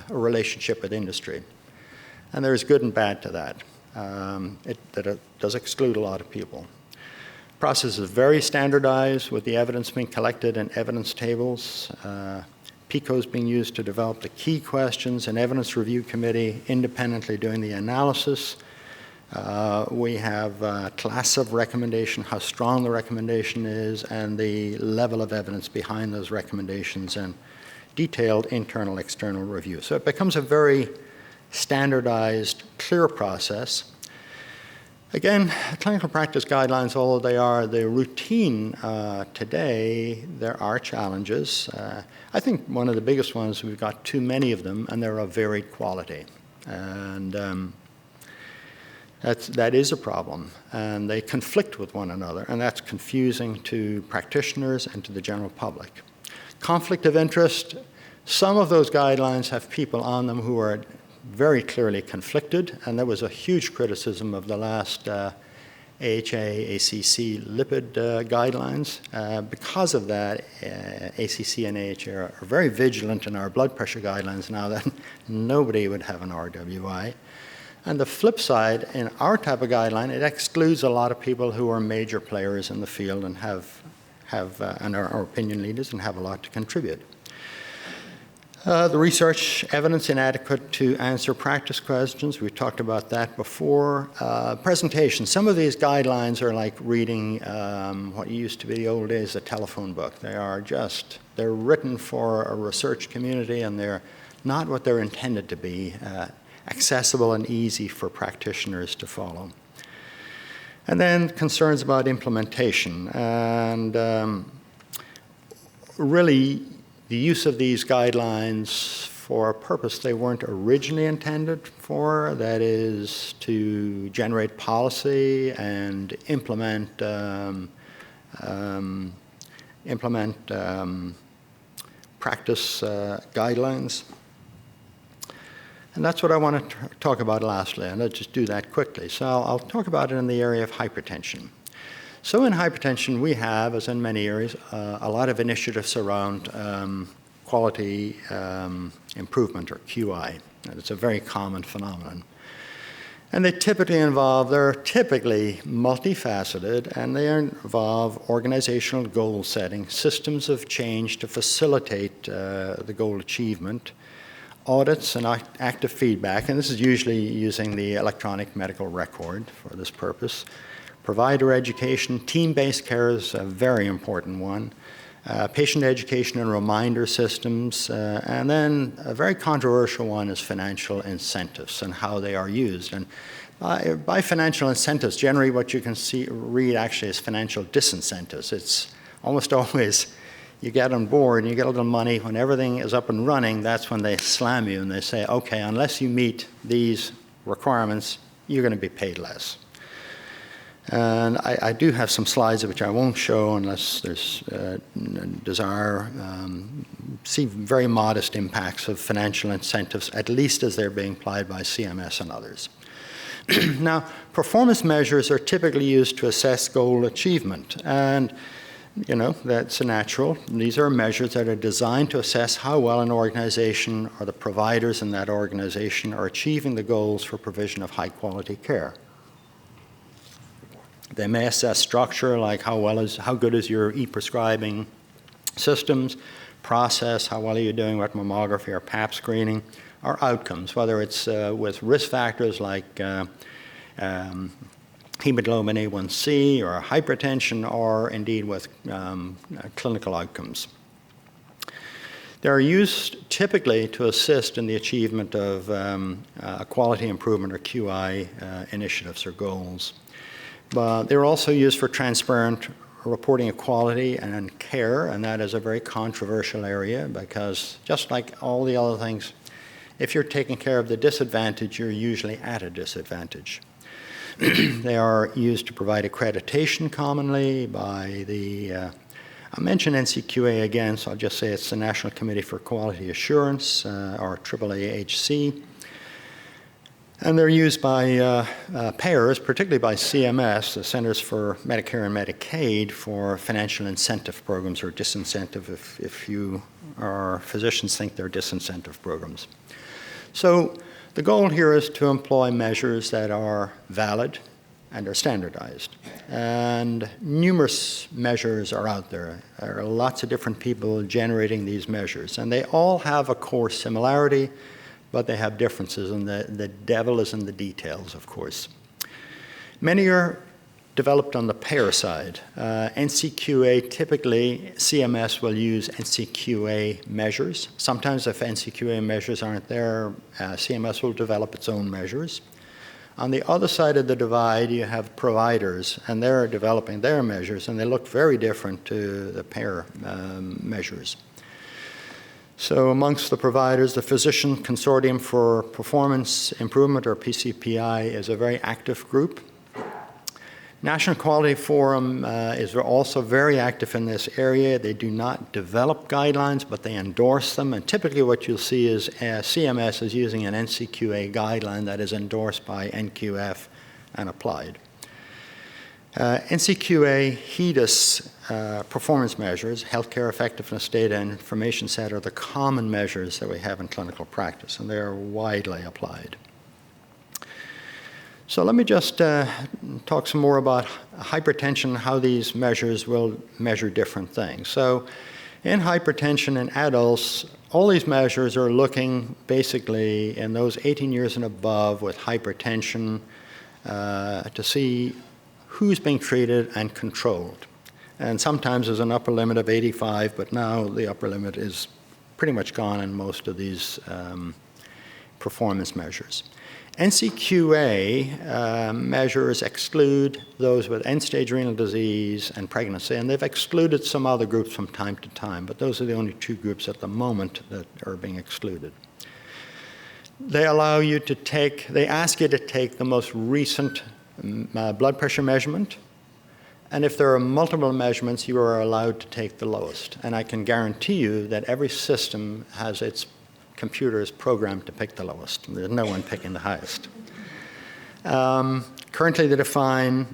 relationship with industry. And there's good and bad to that. It does exclude a lot of people. The process is very standardized, with the evidence being collected in evidence tables. PICO is being used to develop the key questions, an evidence review committee independently doing the analysis. We have a class of recommendation, how strong the recommendation is, and the level of evidence behind those recommendations, and detailed internal, external review. So it becomes a very standardized, clear process. Again, clinical practice guidelines, although they are the routine today, there are challenges. I think one of the biggest ones, we've got too many of them, and they're of varied quality. And that is a problem. And they conflict with one another, and that's confusing to practitioners and to the general public. Conflict of interest, some of those guidelines have people on them who are very clearly conflicted, and there was a huge criticism of the last AHA, ACC lipid guidelines. Because of that, ACC and AHA are very vigilant in our blood pressure guidelines now that nobody would have an RWI. And the flip side, in our type of guideline, it excludes a lot of people who are major players in the field and and are opinion leaders and have a lot to contribute. The research evidence inadequate to answer practice questions. We talked about that before. Presentation. Some of these guidelines are like reading what used to be the old days, a telephone book. They're written for a research community, and they're not what they're intended to be, accessible and easy for practitioners to follow. And then concerns about implementation. And really, the use of these guidelines for a purpose they weren't originally intended for, that is to generate policy and implement practice guidelines. And that's what I want to talk about lastly, and I'll just do that quickly. So I'll talk about it in the area of hypertension. So in hypertension, we have, as in many areas, a lot of initiatives around quality improvement, or QI. And it's a very common phenomenon. And they're typically multifaceted, and they involve organizational goal setting, systems of change to facilitate the goal achievement, audits and active feedback, and this is usually using the electronic medical record for this purpose. Provider education, team-based care is a very important one. Patient education and reminder systems, and then a very controversial one is financial incentives and how they are used. And by financial incentives, generally what you can read actually is financial disincentives. It's almost always you get on board and you get a little money. When everything is up and running, that's when they slam you and they say, okay, unless you meet these requirements, you're going to be paid less. And I do have some slides which I won't show unless there's desire. See very modest impacts of financial incentives, at least as they're being applied by CMS and others. Now, performance measures are typically used to assess goal achievement. And, you know, that's natural. These are measures that are designed to assess how well an organization or the providers in that organization are achieving the goals for provision of high-quality care. They may assess structure, like how good is your e-prescribing systems, process, how well are you doing with mammography or Pap screening, or outcomes, whether it's with risk factors like hemoglobin A1C or hypertension, or indeed with clinical outcomes. They are used typically to assist in the achievement of quality improvement or QI initiatives or goals. But they're also used for transparent reporting of quality and care, and that is a very controversial area because just like all the other things, if you're taking care of the disadvantage, you're usually at a disadvantage. They are used to provide accreditation commonly by the, I mentioned NCQA again, so I'll just say it's the National Committee for Quality Assurance, or AAAHC. And they're used by payers, particularly by CMS, the Centers for Medicare and Medicaid, for financial incentive programs or disincentive if you or physicians think they're disincentive programs. So the goal here is to employ measures that are valid and are standardized. And numerous measures are out there. There are lots of different people generating these measures, and they all have a core similarity, but they have differences, and the devil is in the details, of course. Many are developed on the payer side. NCQA, typically, CMS will use NCQA measures. Sometimes if NCQA measures aren't there, CMS will develop its own measures. On the other side of the divide, you have providers, and they're developing their measures, and they look very different to the payer measures. So amongst the providers, the Physician Consortium for Performance Improvement, or PCPI, is a very active group. National Quality Forum is also very active in this area. They do not develop guidelines, but they endorse them. And typically what you'll see is CMS is using an NCQA guideline that is endorsed by NQF and applied. NCQA HEDIS performance measures, healthcare effectiveness data and information set, are the common measures that we have in clinical practice, and they are widely applied. So let me just talk some more about hypertension, how these measures will measure different things. So in hypertension in adults, all these measures are looking basically in those 18 years and above with hypertension to see who's being treated and controlled. And sometimes there's an upper limit of 85, but now the upper limit is pretty much gone in most of these performance measures. NCQA measures exclude those with end-stage renal disease and pregnancy, and they've excluded some other groups from time to time, but those are the only two groups at the moment that are being excluded. They allow you to take, they ask you to take the most recent blood pressure measurement And if there are multiple measurements, you are allowed to take the lowest. And I can guarantee you that every system has its computers programmed to pick the lowest. There's no one picking the highest. Currently, they define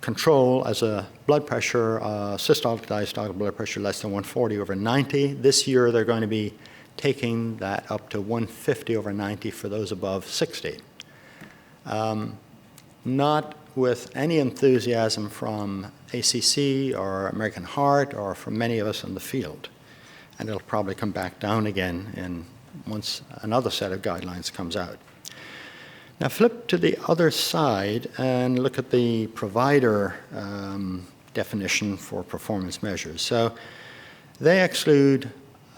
control as a blood pressure, systolic diastolic blood pressure less than 140/90. This year, they're going to be taking that up to 150/90 for those above 60. Not with any enthusiasm from ACC or American Heart or from many of us in the field. And it'll probably come back down again once another set of guidelines comes out. Now flip to the other side and look at the provider definition for performance measures. So they exclude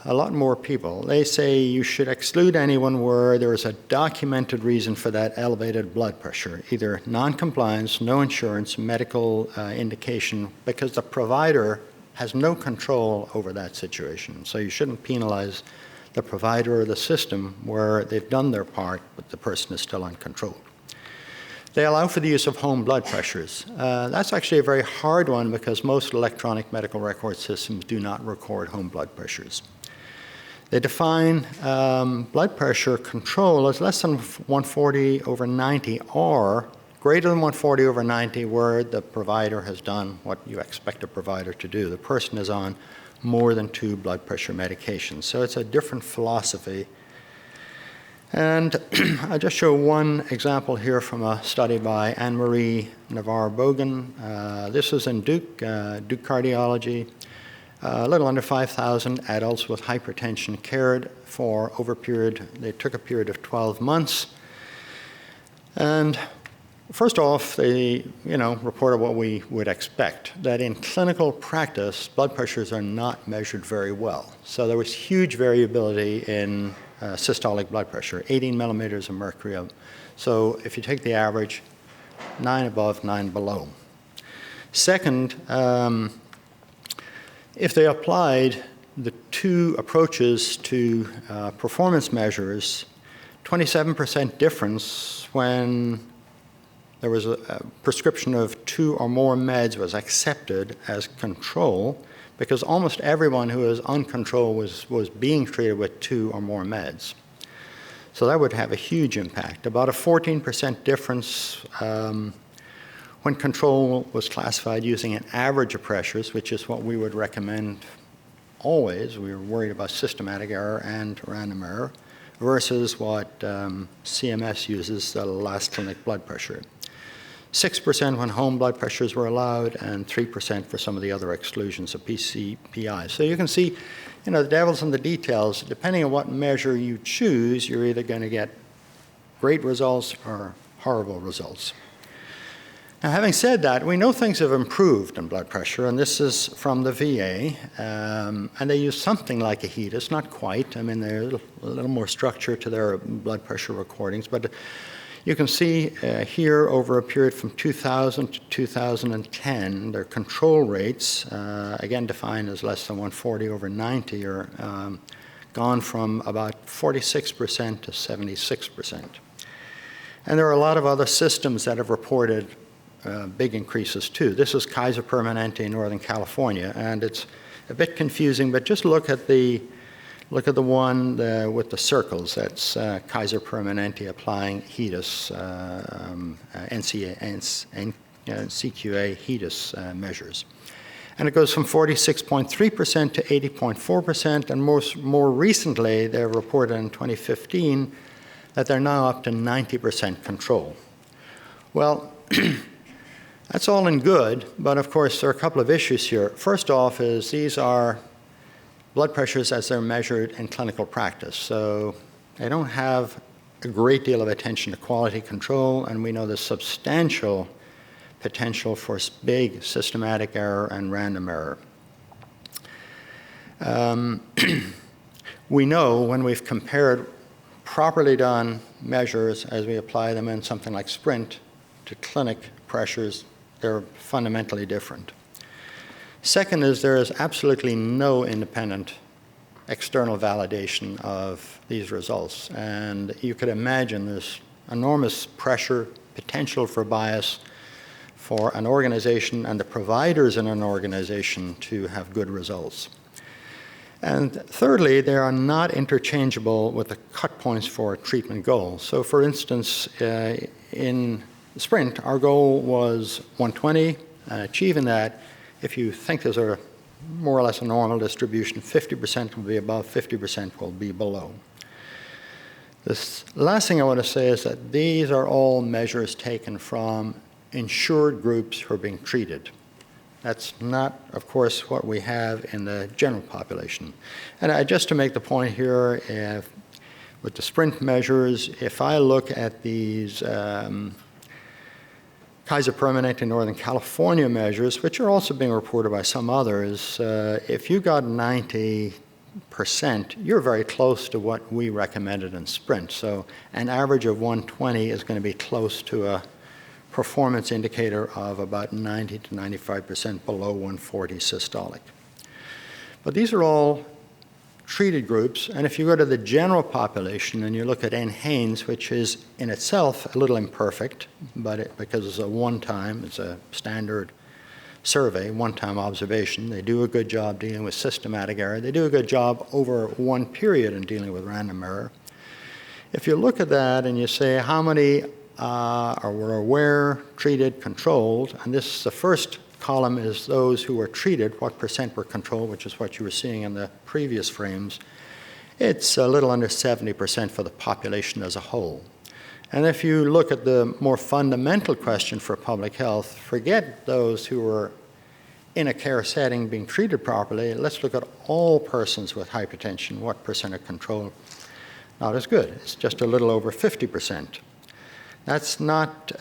a lot more people. They say you should exclude anyone where there is a documented reason for that elevated blood pressure, either non-compliance, no insurance, medical indication, because the provider has no control over that situation. So you shouldn't penalize the provider or the system where they've done their part, but the person is still uncontrolled. They allow for the use of home blood pressures. That's actually a very hard one because most electronic medical record systems do not record home blood pressures. They define blood pressure control as less than 140/90 or greater than 140/90 where the provider has done what you expect a provider to do. The person is on more than 2 blood pressure medications. So it's a different philosophy. And I'll just show one example here from a study by Anne-Marie Navarre-Bogan. This is in Duke Cardiology. A little under 5,000 adults with hypertension cared for over a period, they took a period of 12 months. And first off, they reported what we would expect, that in clinical practice, blood pressures are not measured very well. So there was huge variability in systolic blood pressure, 18 millimeters of mercury. So if you take the average, 9 above, 9 below. Second, if they applied the 2 approaches to performance measures, 27% difference when there was a prescription of 2 or more meds was accepted as control because almost everyone who was uncontrolled was being treated with 2 or more meds. So that would have a huge impact. About a 14% difference when control was classified using an average of pressures, which is what we would recommend always. We were worried about systematic error and random error, versus what CMS uses, the last clinic blood pressure. 6% when home blood pressures were allowed, and 3% for some of the other exclusions of PCPI. So you can see, the devil's in the details. Depending on what measure you choose, you're either going to get great results or horrible results. Now, having said that, we know things have improved in blood pressure, and this is from the VA, and they use something like a HEDIS, not quite. I mean, there's a little more structure to their blood pressure recordings, but you can see here over a period from 2000 to 2010, their control rates, again defined as less than 140/90, are gone from about 46% to 76%. And there are a lot of other systems that have reported big increases too. This is Kaiser Permanente in Northern California, and it's a bit confusing, but just look at the one with the circles. That's Kaiser Permanente applying HEDIS, CQA HEDIS measures. And it goes from 46.3% to 80.4%, and more recently, they reported in 2015 that they're now up to 90% control. Well, that's all in good, but of course there are a couple of issues here. First off is these are blood pressures as they're measured in clinical practice. So they don't have a great deal of attention to quality control, and we know there's substantial potential for big systematic error and random error. We know when we've compared properly done measures as we apply them in something like Sprint to clinic pressures, they're fundamentally different. Second is there is absolutely no independent external validation of these results. And you could imagine there's enormous pressure, potential for bias for an organization and the providers in an organization to have good results. And thirdly, they are not interchangeable with the cut points for treatment goals. So for instance, in SPRINT, our goal was 120, and achieving that, if you think there's a more or less a normal distribution, 50% will be above, 50% will be below. This last thing I want to say is that these are all measures taken from insured groups who are being treated. That's not, of course, what we have in the general population. And just to make the point here, with the SPRINT measures, if I look at these Kaiser Permanente Northern California measures, which are also being reported by some others, if you got 90%, you're very close to what we recommended in SPRINT. So an average of 120 is going to be close to a performance indicator of about 90 to 95% below 140 systolic. But these are all treated groups, and if you go to the general population and you look at NHANES, which is in itself a little imperfect, but because it's a one-time, it's a standard survey, one-time observation, they do a good job dealing with systematic error. They do a good job over one period in dealing with random error. If you look at that and you say how many were aware, treated, controlled, and the first column is those who were treated, what percent were controlled, which is what you were seeing in the previous frames. It's a little under 70% for the population as a whole. And if you look at the more fundamental question for public health, forget those who were in a care setting being treated properly. Let's look at all persons with hypertension. What percent are controlled? Not as good. It's just a little over 50%. That's not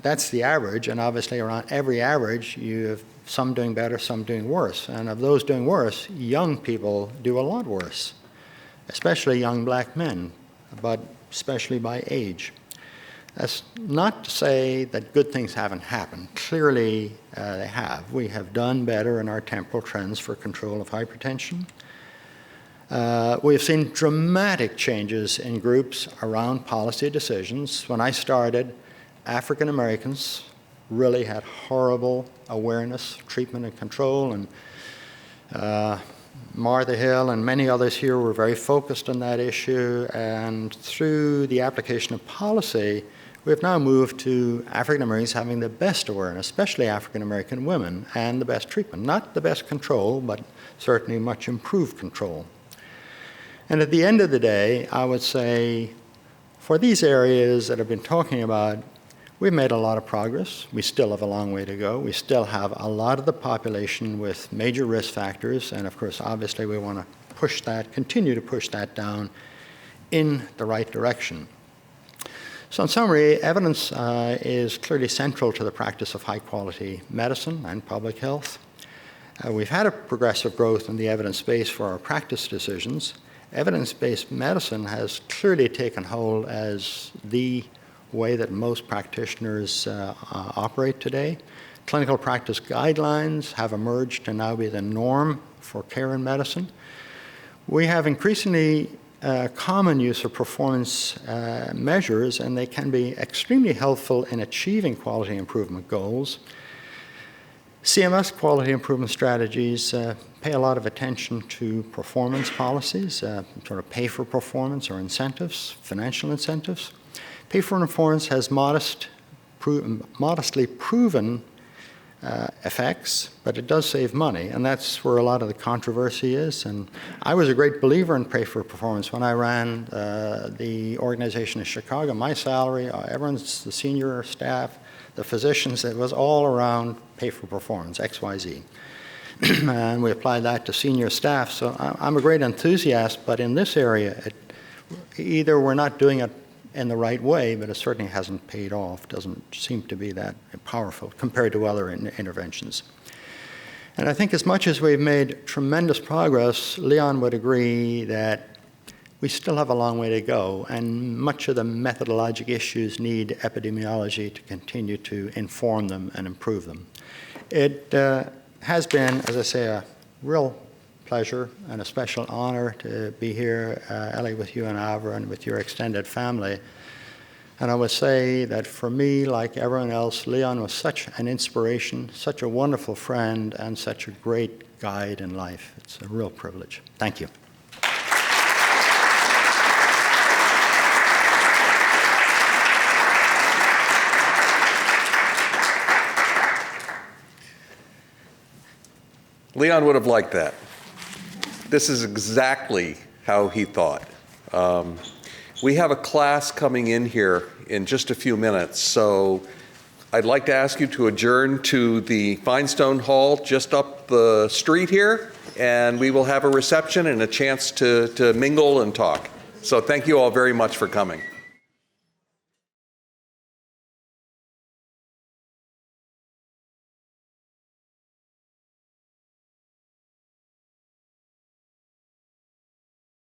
that's the average, and obviously around every average, you have some doing better, some doing worse. And of those doing worse, young people do a lot worse, especially young black men, but especially by age. That's not to say that good things haven't happened. Clearly, they have. We have done better in our temporal trends for control of hypertension. We have seen dramatic changes in groups around policy decisions. When I started, African Americans really had horrible awareness, treatment, and control, and Martha Hill and many others here were very focused on that issue, and through the application of policy, we have now moved to African Americans having the best awareness, especially African American women, and the best treatment. Not the best control, but certainly much improved control. And at the end of the day, I would say, for these areas that I've been talking about, we've made a lot of progress. We still have a long way to go. We still have a lot of the population with major risk factors, and of course, obviously, we want to push that, continue to push that down in the right direction. So in summary, evidence is clearly central to the practice of high-quality medicine and public health. We've had a progressive growth in the evidence base for our practice decisions. Evidence-based medicine has clearly taken hold as the way that most practitioners operate today. Clinical practice guidelines have emerged to now be the norm for care in medicine. We have increasingly common use of performance measures, and they can be extremely helpful in achieving quality improvement goals. CMS quality improvement strategies pay a lot of attention to performance policies, sort of pay for performance or incentives, financial incentives. Pay for performance has modestly proven effects, but it does save money, and that's where a lot of the controversy is. And I was a great believer in pay for performance. When I ran the organization in Chicago, my salary, everyone's, the senior staff, the physicians, it was all around pay for performance, XYZ. And we applied that to senior staff. So I'm a great enthusiast, but in this area, either we're not doing it in the right way, but it certainly hasn't paid off, doesn't seem to be that powerful compared to other interventions. And I think as much as we've made tremendous progress, Leon would agree that we still have a long way to go, and much of the methodologic issues need epidemiology to continue to inform them and improve them. It has been, as I say, a real pleasure and a special honor to be here, Ellie, with you and Avra and with your extended family. And I would say that for me, like everyone else, Leon was such an inspiration, such a wonderful friend, and such a great guide in life. It's a real privilege. Thank you. Leon would have liked that. This is exactly how he thought. We have a class coming in here in just a few minutes, so I'd like to ask you to adjourn to the Finestone Hall just up the street here, and we will have a reception and a chance to mingle and talk. So thank you all very much for coming.